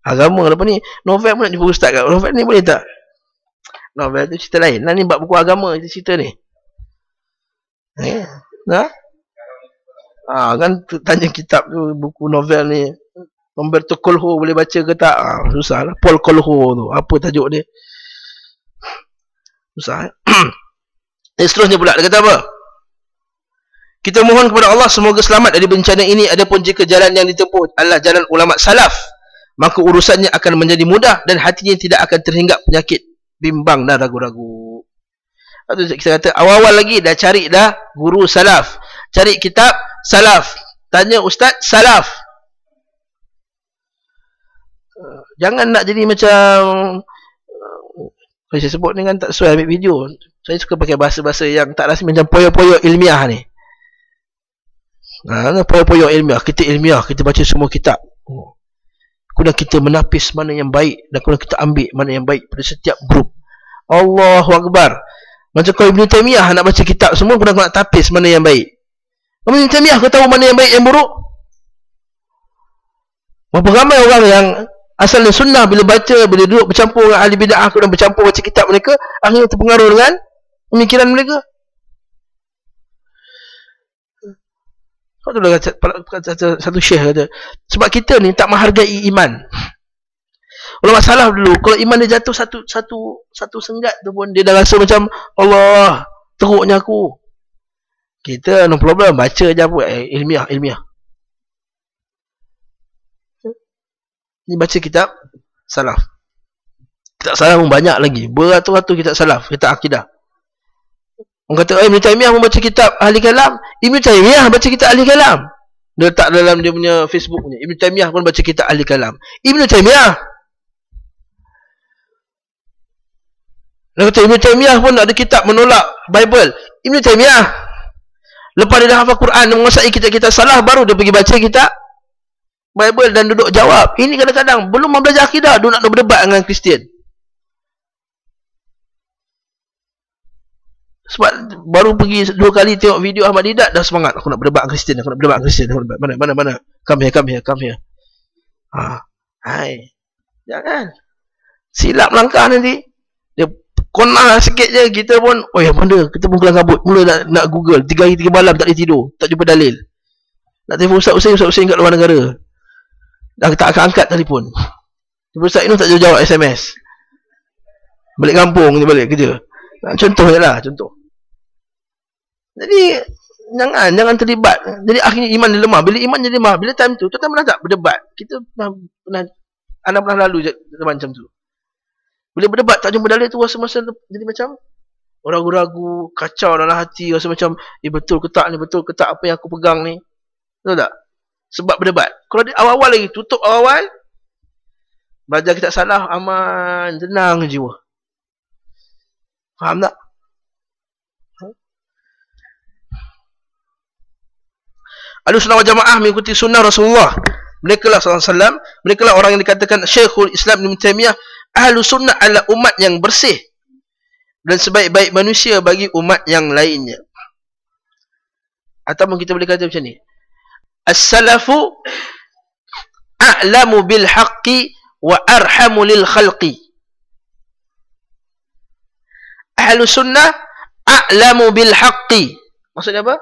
agama. Lepas ni novel pun nak jumpa Ustaz kat. Novel ni boleh tak? Novel tu cerita lain. Nah ni bab buku agama cerita ni. Kan tanya kitab tu, buku novel ni Umberto Colho boleh baca ke tak? Susah lah. Paul Colho tu, apa tajuk dia? Susah. Seterusnya pula dia kata apa? Kita mohon kepada Allah semoga selamat dari bencana ini. Adapun jika jalan yang ditempuh adalah jalan ulama salaf, maka urusannya akan menjadi mudah dan hatinya tidak akan terhinggap penyakit bimbang dan ragu-ragu. Lepas tu kita kata awal-awal lagi dah cari dah guru salaf, cari kitab salaf, tanya ustaz salaf. Jangan nak jadi macam saya sebut ni kan tak sesuai ambil video. Saya suka pakai bahasa-bahasa yang tak rasmi macam poyo-poyo ilmiah ni. Poyo-poyo ilmiah, kita baca semua kitab. Kemudian kita menapis mana yang baik dan kemudian kita ambil mana yang baik pada setiap grup. Allahu Akbar. Macam kau Ibn Taymiyah nak baca kitab semua, kemudian kau nak tapis mana yang baik. Ibn Taymiyah kau tahu mana yang baik yang buruk? Berapa ramai orang yang asalnya sunnah bila baca, bila duduk bercampur dengan ahli bid'ah, kemudian bercampur baca kitab mereka, akhirnya terpengaruh dengan pemikiran mereka. Kau tu dah kata satu syekh kata, sebab kita ni tak menghargai iman. Ulama salaf dulu, kalau iman dia jatuh satu senggat tu pun dia dah rasa macam Allah, teruknya aku. Kita no problem, baca je apa, ilmiah. Ni baca kitab salaf. Kitab salaf pun banyak lagi, beratus-ratus kitab salaf, kitab akidah. Orang kata, Ibn Taymiyah membaca kitab ahli kalam. Ibn Taymiyah baca kitab ahli kalam. Dia letak dalam dia punya Facebook punya. Ibn Taymiyah pun baca kitab ahli kalam. Ibn Taymiyah. Dia kata, Ibn Taymiyah pun ada kitab menolak Bible. Ibn Taymiyah. Lepas dia dah hafal Quran, dia menguasai kitab-kitab salah, baru dia pergi baca kitab Bible dan duduk jawab. Ini kadang-kadang belum belajar akidah, dia nak berdebat dengan Kristian. Sebab baru pergi 2 kali tengok video Ahmad Didat dah semangat. Aku nak berdebat Kristian, aku nak berdebat Kristian. Mana. Come here. Hai. Jangan. Silap langkah nanti. Dia konah sikit je kita pun, mana? Kita pun kelang kabut. Mula nak Google 3 hari 3 malam tak boleh tidur, tak jumpa dalil. Nak telefon Ustaz Hussein kat luar negara. Dah tak akan angkat telefon. Ustaz Inus tak jawab SMS. Balik kampung je balik kerja. Contoh je lah, contoh. Jadi jangan terlibat. Jadi akhirnya iman dia lemah. Bila iman dia lemah, bila time tu tuan pernah tak berdebat? Kita pernah lalu je macam tu. Bila berdebat tak jumpa dalil tu, rasa jadi macam ragu-ragu, kacau dalam hati, rasa macam betul ke tak apa yang aku pegang ni. Betul tak? Sebab berdebat. Kalau dia awal-awal lagi, tutup awal, belajar kita salah, aman, tenang jiwa. Faham tak? Ahlussunnah wal Jamaah mengikuti sunnah Rasulullah. Mereka lah SAW, mereka lah orang yang dikatakan Syekhul Islam Ibn Taymiyah, Ahlussunnah adalah umat yang bersih dan sebaik-baik manusia bagi umat yang lainnya. Atau kita boleh kata macam ni, As-salafu a'lamu bil haqqi wa arhamu lil khalqi. Ahlussunnah a'lamu bil haqqi. Maksudnya apa?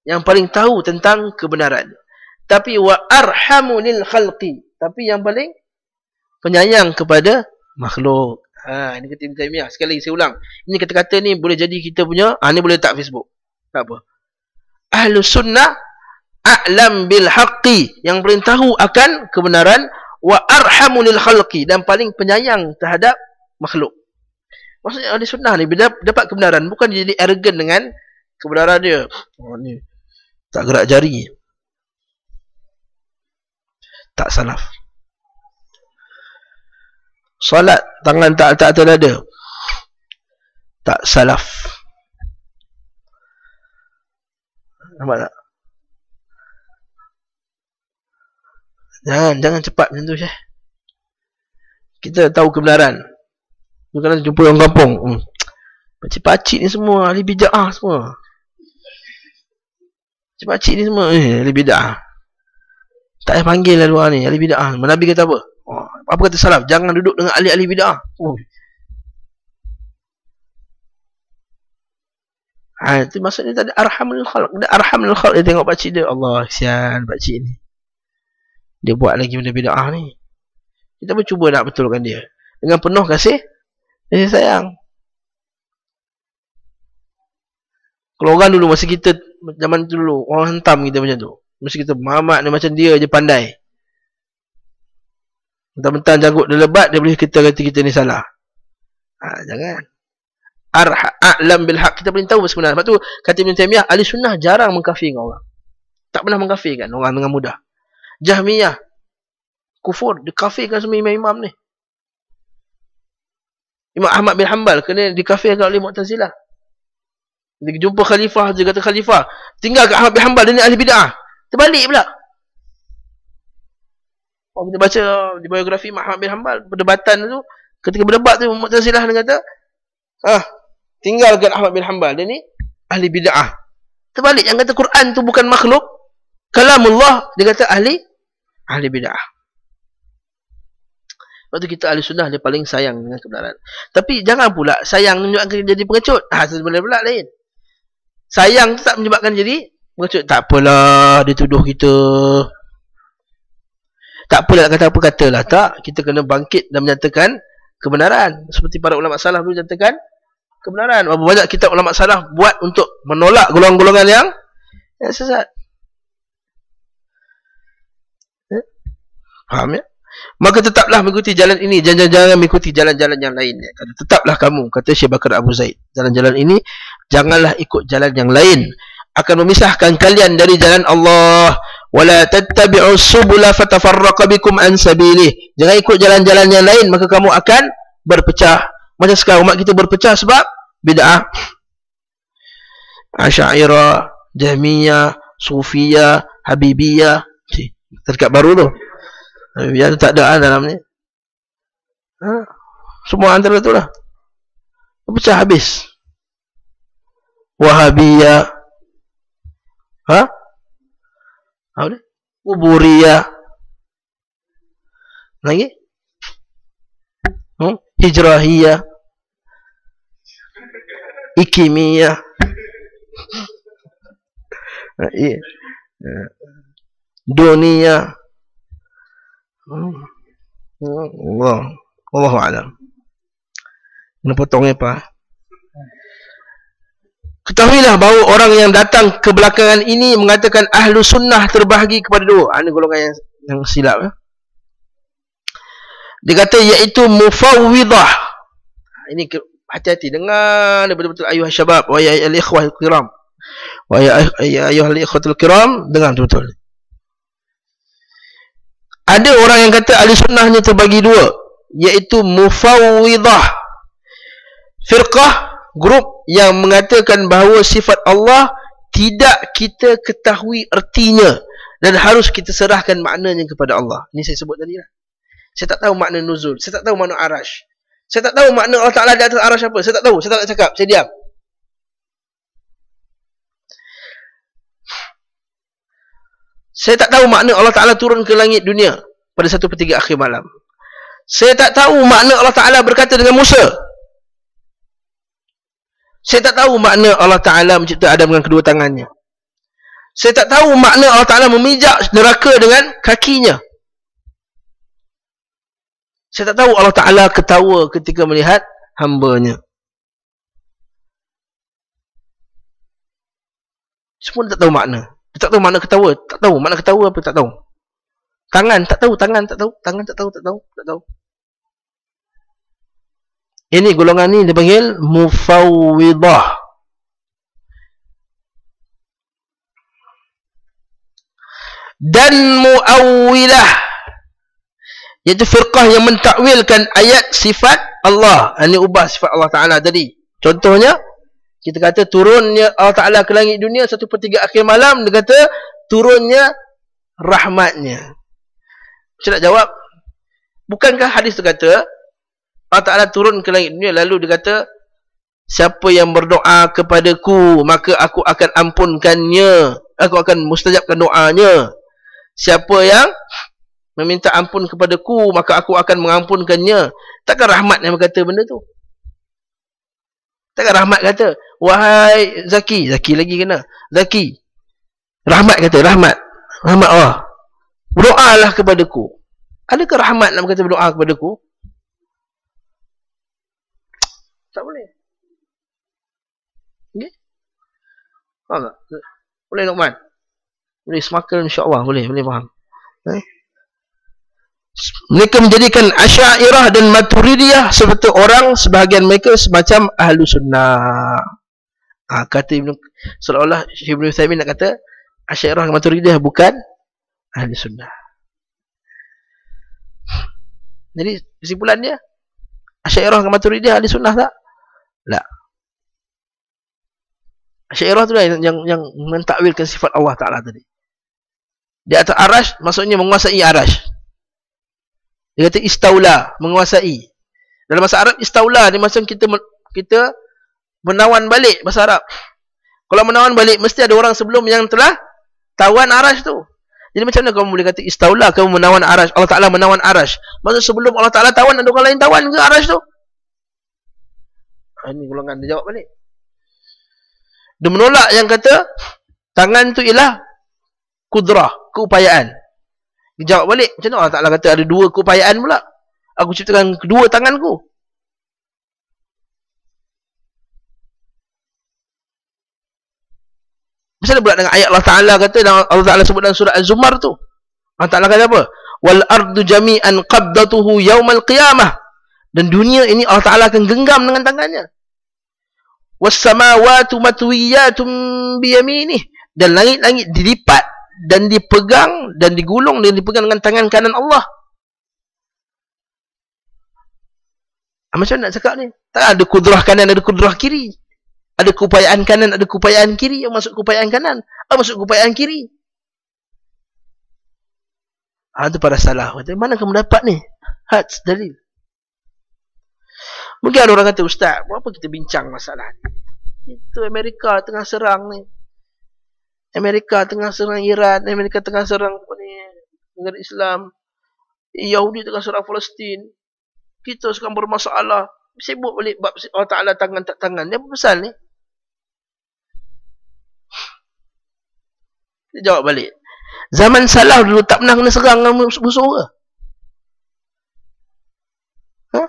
Yang paling tahu tentang kebenaran. Tapi wa arhamu lil khalqi. Tapi yang paling penyayang kepada makhluk. Ini kata Ibn Taymiyah. Sekali lagi saya ulang. Ini kata-kata ni boleh jadi kita punya, ni boleh letak Facebook. Tak apa. Ahlussunnah a'lam bil haqqi. Yang paling tahu akan kebenaran. Wa arhamu lil khalqi. Dan paling penyayang terhadap makhluk. Maksudnya Ahlussunnah ni bila dapat kebenaran, bukan dia jadi arrogant dengan kebenaran dia. Ni tak gerak jari, tak salaf. Solat tangan tak atas dada, tak salaf. Nampak tak? Jangan cepat macam tu, Syekh. Kita tahu kebenaran. Bukan jumpa orang kampung, pakcik-pakcik ni semua ahli bid'ah semua. Pakcik ni semua ahli bid'ah. Tak payah panggil lah luar ni ahli bid'ah. Nabi kata apa? Apa kata salaf? Jangan duduk dengan ahli-ahli bid'ah. Itu maksudnya tadi arhamul khalq. Dia arhamul khalq. Dia tengok pakcik dia, Allah, kesian pakcik ni, dia buat lagi benda bid'ah ni. Kita pun cuba nak betulkan dia dengan penuh kasih sayang. Kalau orang dulu, masa kita zaman dulu, orang hentam kita macam tu. Masa kita, Muhammad ni macam dia je pandai. Mentang-mentang jagut dia lebat, dia boleh kita kata kita ni salah. Jangan. A'lam bil haq. Kita boleh tahu sebenarnya. Sebab tu kata Ibn Taymiyah, ahli sunnah jarang mengkafirkan orang. Tak pernah mengkafirkan orang dengan mudah. Jahmiyah kufur, dikafirkan semua imam-imam ni. Imam Ahmad bin Hanbal kena dikafirkan oleh Mu'tazilah. Dia jumpa khalifah, dia kata khalifah, tinggal kat Ahmad bin Hanbal, dia ni ahli bid'ah. Terbalik pula. Kita baca di biografi Ahmad bin Hanbal, perdebatan tu, ketika berdebat tu Mu'tazilah dia kata, tinggalkan Ahmad bin Hanbal, dia ni ahli bid'ah. Terbalik, yang kata Quran tu bukan makhluk, kalamullah, dia kata ahli bid'ah. Sebab tu kita ahli sunnah dia paling sayang dengan kebenaran. Tapi jangan pula sayang menunjukkan jadi pengecut. Sebenarnya pula lain. Sayang tu tak menyebabkan jadi pengecut. Tak apalah dia tuduh kita. Tak apalah nak kata apa katalah. Tak, kita kena bangkit dan menyatakan kebenaran. Seperti para ulama salaf dulu menyatakan kebenaran. Berapa banyak kitab ulama salaf buat untuk menolak golongan-golongan yang sesat. Faham ya? Maka tetaplah mengikuti jalan ini, jangan mengikuti jalan-jalan yang lain. Tetaplah kamu, kata Syekh Bakar Abu Zaid, jalan-jalan ini, janganlah ikut jalan yang lain, akan memisahkan kalian dari jalan Allah. Wala tattabi'us subula fatafarraqa bikum an sabilih. Jangan ikut jalan-jalan yang lain, maka kamu akan berpecah. Macam sekarang umat kita berpecah sebab bid'ah. Asy'ariyah, Jahmiyah, Sufiyah, Habibiyah. Terdekat baru tu. Biar tak ada dalam ni. Semua antara tu lah. Pecah habis. Wahabiyah. Apa ni? Kuburiyah. Lagi? Hijrahiyah. Ikimiyah. Dunia. Allahu a'lam. Nak potong apa? Ketahuilah bahawa orang yang datang ke belakangan ini mengatakan ahlu sunnah terbahagi kepada dua. Ini golongan yang silap. Dia kata iaitu mufawwidah. Ini hati-hati dengar betul-betul ayuhas syabab wa ya al-ikhwah al-kiram. Wa ya ayuhal ikhwatul kiram, dengar betul-betul. Ada orang yang kata ahli sunnahnya terbagi dua, iaitu mufawwidah, firqah, grup yang mengatakan bahawa sifat Allah tidak kita ketahui ertinya dan harus kita serahkan maknanya kepada Allah. Ini saya sebut tadi lah. Saya tak tahu makna nuzul, saya tak tahu makna arash, saya tak tahu makna Allah Ta'ala di atas arash apa, saya tak tahu, saya tak nak cakap, saya diam. Saya tak tahu makna Allah Ta'ala turun ke langit dunia pada 1/3 akhir malam. Saya tak tahu makna Allah Ta'ala berkata dengan Musa. Saya tak tahu makna Allah Ta'ala mencipta Adam dengan kedua tangannya. Saya tak tahu makna Allah Ta'ala memijak neraka dengan kakinya. Saya tak tahu Allah Ta'ala ketawa ketika melihat hambanya. Semua tak tahu makna. Tak tahu makna ketawa, tak tahu makna ketawa apa, tak tahu. Tangan, tak tahu, tangan, tak tahu, tangan, tak tahu, tak tahu, tak tahu. Ini golongan ni dipanggil mufawwidah. Dan muawwilah, iaitu firqah yang mentakwilkan ayat sifat Allah. Ini ubah sifat Allah Ta'ala tadi. Contohnya, kita kata turunnya Allah Ta'ala ke langit dunia 1/3 akhir malam. Dia kata turunnya rahmatnya. Saya nak jawab, bukankah hadis tu kata Allah Ta'ala turun ke langit dunia, lalu dia kata siapa yang berdoa kepadaku maka aku akan ampunkannya, aku akan mustajabkan doanya. Siapa yang meminta ampun kepadaku maka aku akan mengampunkannya. Takkan rahmat yang berkata benda tu? Takkan rahmat kata, wahai Zaki, Zaki lagi kena, Zaki, rahmat kata, rahmat Allah, berdoalah kepadaku. Adakah rahmat nak berkata berdoa kepadaku? Tak boleh. Okay? Faham tak? Boleh Luqman? Boleh semakin insya-Allah, boleh faham. Mereka menjadikan Asy'ariyah dan Maturidiyah seperti orang sebahagian mereka semacam ahlu sunnah. Kata Ibn, seolah-olah Ibn Utsaimin nak kata Asy'ariyah dan Maturidiyah bukan ahlu sunnah. Jadi kesimpulan dia, Asy'ariyah dan Maturidiyah ahlu sunnah tak? Tak. Asy'ariyah tu lah yang mentakwilkan sifat Allah Ta'ala tadi. Di atas arash maksudnya menguasai arash. Dia kata istaula, menguasai. Dalam bahasa Arab istaula ni macam kita menawan balik bahasa Arab. Kalau menawan balik mesti ada orang sebelum yang telah tawan arash tu. Jadi macam mana kamu boleh kata istaula, kamu menawan arash, Allah Ta'ala menawan arash? Maksud sebelum Allah Ta'ala tawan ada orang lain tawan ke arash tu? Ini golongan dia jawab balik. Dia menolak yang kata tangan tu ialah kudrah, keupayaan. Dia jawab balik, macam mana Allah Ta'ala kata ada dua keupayaan pula? Aku ciptakan kedua tanganku. Macam mana pula dengan ayat Allah Ta'ala kata, Allah Ta'ala sebut dalam surah Az-Zumar tu, Allah Ta'ala kata apa? Wal ardu jami'an qabdatuhu yaumal qiyamah. Dan dunia ini Allah Ta'ala akan genggam dengan tangannya. Was samawatu matwiyatum biyaminih. Dan langit-langit dilipat dan dipegang dan digulung dan dipegang dengan tangan kanan Allah. Macam mana nak cakap ni? Tak ada kudrah kanan, ada kudrah kiri. Ada keupayaan kanan, ada keupayaan kiri. Yang masuk keupayaan kanan, apa masuk keupayaan kiri? Itu para salah. Mana kamu dapat ni? Hadis dalil. Mungkin ada orang kata, Ustaz, apa kita bincang masalah ni? Itu Amerika tengah serang ni. Amerika tengah serang Iran, Amerika tengah serang negara Islam. Yahudi tengah serang Palestin. Kita sekarang bermasalah. Sibuk balik bab Allah Ta'ala tangan tak tangan. Dia apa pasal ni? Dia jawab balik. Zaman salaf dulu tak pernah kena serang dengan musuh ke? Ha?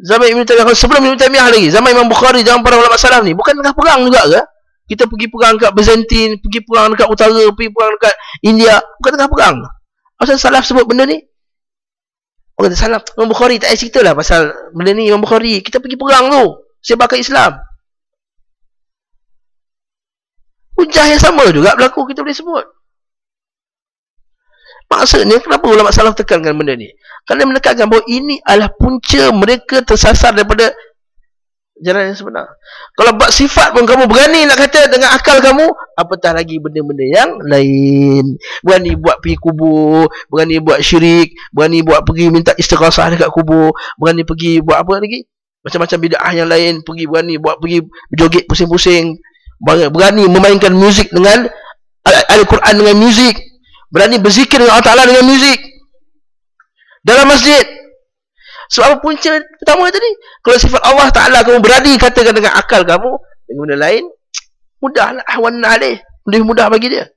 Zaman Ibn Taymiyah, sebelum Ibn Taymiyah lagi, zaman Imam Bukhari, zaman para ulama salaf ni, bukan tengah perang juga ke? Kita pergi perang dekat Byzantine, pergi perang dekat utara, pergi perang dekat India, bukan tengah perang. Asal salaf sebut benda ni? Orang kata salaf, Imam Bukhari tak payah cerita lah pasal benda ni. Imam Bukhari, kita pergi perang tu, sebarkan Islam. Hujah yang sama juga berlaku, kita boleh sebut. Maksudnya, kenapa ulama salaf tekankan benda ni? Kerana menekankan bahawa ini adalah punca mereka tersasar daripada jalan yang sebenar. Kalau buat sifat pun kamu berani nak kata dengan akal kamu, apatah lagi benda-benda yang lain. Berani buat pergi kubur, berani buat syirik, berani buat pergi minta istighasah dekat kubur, berani pergi buat apa lagi? Macam-macam bid'ah yang lain, berani buat pergi berjoget pusing-pusing, berani memainkan muzik dengan Al-Quran dengan muzik, berani berzikir dengan Allah Ta'ala dengan muzik dalam masjid. Sebab apa punca pertama tadi? Kalau sifat Allah Ta'ala kamu berani katakan dengan akal kamu, dengan benda lain, mudahlah ahwan alih, lebih mudah bagi dia.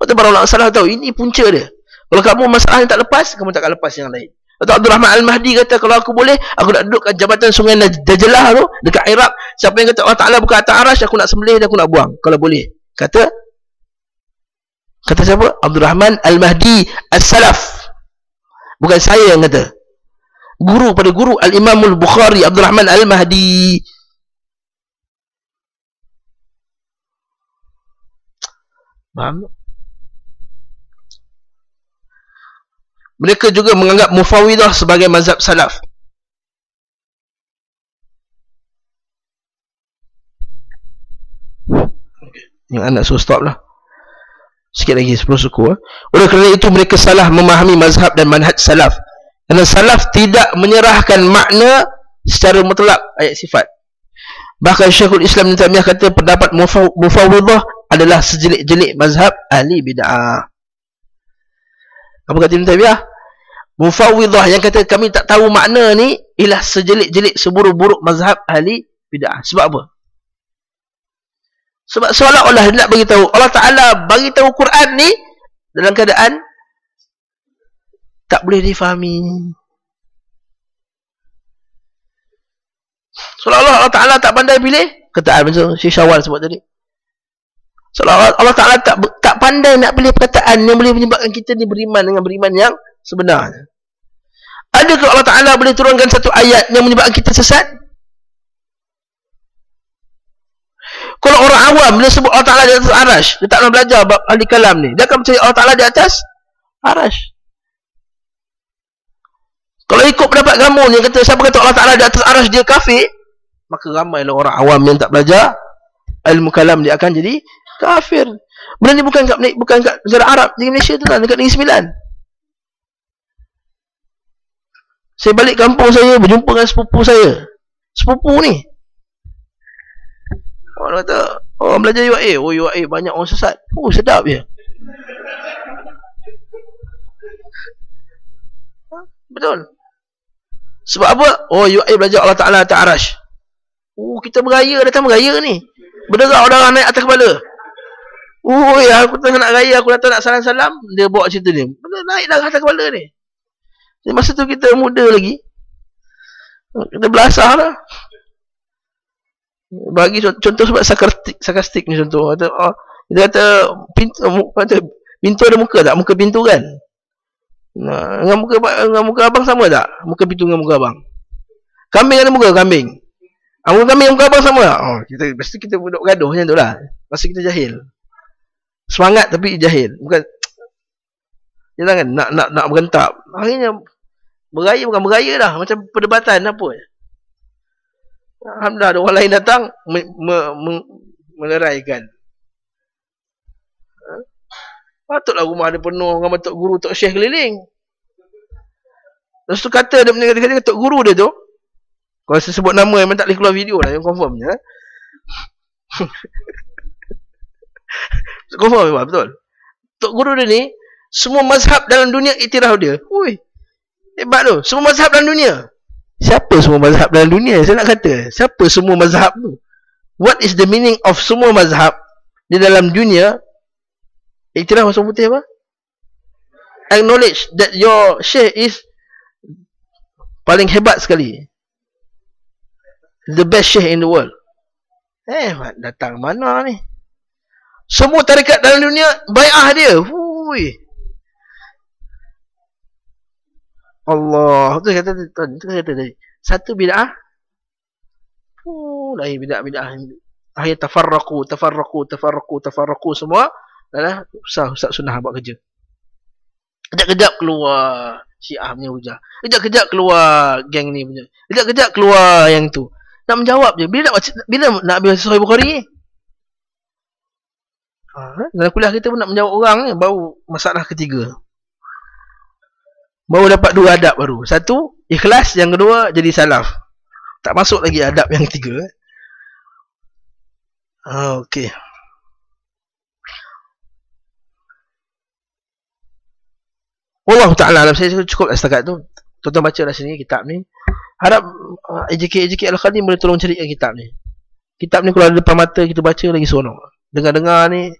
Waktu para ulama salaf tahu ini punca dia. Kalau kamu masalah yang tak lepas, kamu tak akan lepas yang lain. Waktu Abdul Rahman Al-Mahdi kata, kalau aku boleh, aku nak duduk kat jabatan sungai Dajalah tu dekat Iraq. Siapa yang kata Allah Ta'ala bukan atas arash, aku nak sembelih dan aku nak buang. Kalau boleh. Kata siapa? Abdul Rahman Al-Mahdi As-Salaf. Bukan saya yang kata. Guru pada guru Al-Imamul Bukhari, Abdul Rahman Al-Mahdi. Faham? Mereka juga menganggap Mufawidah sebagai mazhab salaf. Yang anak suruh stop lah. Sikit lagi 10 suku. Oleh kerana itu mereka salah memahami mazhab dan manhaj salaf. Kerana salaf tidak menyerahkan makna secara mutlak ayat sifat. Bahkan Syekhul Islam Ibn Taymiyah kata pendapat Mufawidah adalah sejelik-jelik mazhab ahli bid'ah. Apa kata Ibn Taymiyah? Mufawidah yang kata kami tak tahu makna ni ialah sejelik-jelik seburuk-buruk mazhab ahli bid'ah. Sebab apa? Sebab seolah-olah dia nak bagi tahu Allah Ta'ala bagi tahu Quran ni dalam keadaan tak boleh difahami. Seolah-olah Allah Ta'ala tak pandai pilih perkataan macam Syekh Syawal sebut tadi. Seolah-olah Allah Ta'ala tak pandai nak pilih perkataan yang boleh menyebabkan kita ni beriman dengan beriman yang sebenarnya. Adakah Allah Ta'ala boleh turunkan satu ayat yang menyebabkan kita sesat? Kalau orang awam bila sebut Allah Ta'ala di atas arash, dia tak pernah belajar bab ahli kalam ni, dia akan percaya Allah Ta'ala di atas arash. Kalau ikut pendapat kamu ni kata siapa kata Allah Ta'ala di atas arash dia kafir, maka ramailah orang awam yang tak belajar ilmu kalam, dia akan jadi kafir. Benda ni bukan kat negara Arab, di Malaysia tu lah, dekat Negeri Sembilan. Saya balik kampung saya, berjumpa dengan sepupu saya. Sepupu ni orang kata, orang belajar UAA. Oh UAA banyak orang sesat. Oh sedap je. Betul. Sebab apa? Oh UAA belajar Allah Ta'ala atas arash. Oh kita beraya, datang beraya ni. Berderak orang naik atas kepala. Oh ya aku tengah nak raya, aku datang nak salam-salam. Dia bawa cerita ni. Naik dah atas kepala ni. Masa tu kita muda lagi. Kita belasah lah. Bagi contoh sebab sarkastik ni contoh. Kata, dia kata pintu ada muka tak? Muka pintu kan? Nah, dengan muka abang sama tak? Muka pintu dengan muka abang. Kambing ada muka kambing. Muka kambing muka abang sama tak? Pasti kita duduk gaduh macam tu lah. Masa kita jahil. Semangat tapi jahil. Bukan jangan nak berentap. Akhirnya beraya bukan beraya dah, macam perdebatan apa. Alhamdulillah ada orang lain datang meleraikan. Patutlah rumah ada penuh dengan tok guru, tok syekh keliling. Lepas tu kata dia punya Tok Guru dia tu, kalau saya sebut nama memang tak boleh keluar video lah, yang confirmnya. Confirm memang betul. Tok Guru dia ni, semua mazhab dalam dunia iktiraf dia. Ui, hebat tu. Semua mazhab dalam dunia. Siapa semua mazhab dalam dunia? Saya nak kata, siapa semua mazhab tu? What is the meaning of semua mazhab di dalam dunia? Iktiraf maksud putih apa? Acknowledge that your syekh is paling hebat sekali. The best syekh in the world. Datang mana ni? Semua tarekat dalam dunia bai'ah dia. Hui. Allah. Tu kata tadi. Satu bid'ah. Lain bid'ah. Akhir tafarraqu semua. Adalah Ustaz Sunnah buat kerja. Kejap-kejap keluar Syiah punya hujah. Kejap-kejap keluar geng ni punya. Kejap-kejap keluar yang tu. Nak menjawab je. Bila nak ambil Sahih Bukhari? Dalam kuliah kita pun nak menjawab orang ni. Baru masalah ketiga. Baru dapat dua adab baru. Satu, ikhlas. Yang kedua, jadi salaf. Tak masuk lagi adab yang ketiga. Okey. Wallahu ta'ala alam. Saya cukup setakat tu. Tuan-tuan baca lah sini kitab ni. Harap AJK Al-Khadim boleh tolong carikan kitab ni. Kitab ni kalau ada depan mata kita baca lagi seronok. Dengar-dengar ni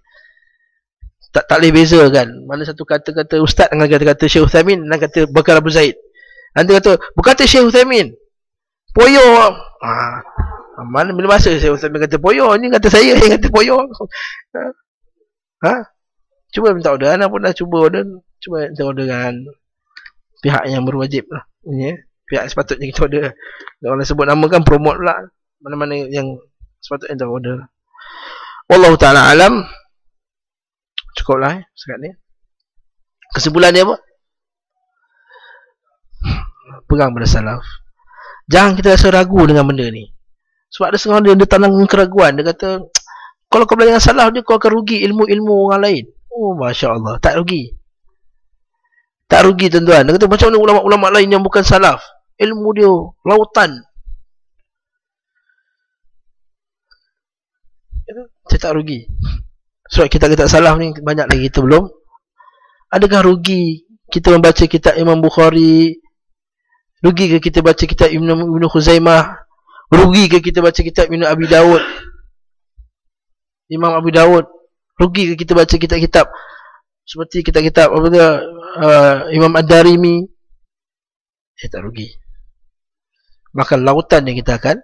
tak boleh beza kan. Mana satu kata-kata ustaz dengan kata-kata Syekh Uthaymin dan kata Bakar Abu Zaid. Nanti kata berkata Syekh Uthaymin poyo. Mana bila masa Syekh Uthaymin kata poyo, ni kata saya yang kata poyo. Cuba minta order. Ana pun dah cuba order. Cuba minta order kan pihak yang berwajib lah. Ini pihak sepatutnya kita order. Kalau sebut nama kan promote pula. Mana-mana yang sepatutnya kita order. Wallahu ta'ala alam. Cukup lah sekat ni. Kesimpulan dia apa? Pegang pada salaf. Jangan kita rasa ragu dengan benda ni. Sebab ada setengah dia tanam keraguan. Dia kata kalau kau belajar dengan salaf dia, kau akan rugi ilmu-ilmu orang lain. Oh, Masya Allah. Tak rugi. Tak rugi tuan-tuan. Dia kata macam mana ulama-ulama lain yang bukan salaf. Ilmu dia lautan. Saya tak rugi. Sebab kitab-kitab salaf ni banyak lagi kita belum. Adakah rugi kita membaca kitab Imam Bukhari? Rugi ke kita baca kitab Ibn Khuzaimah? Rugi ke kita baca kitab Ibn Abi Dawud? Imam Abu Dawud? Rugi ke kita baca kitab-kitab seperti kitab-kitab apa tu, Imam Ad-Darimi? Tak rugi. Bahkan lautan yang kita akan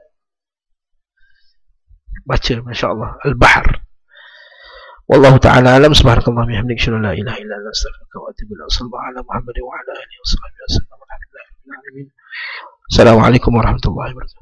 baca, masya-Allah, Al-Bahr. Wallahu ta'ala alam. Subhanakallah bihamdik, asyhadu an la ilaha illa anta, astaghfiruka wa atubu ilaik. Sallallahu ala Muhammad wa ala alihi wa sahbihi wasallam. Assalamualaikum warahmatullahi wabarakatuh.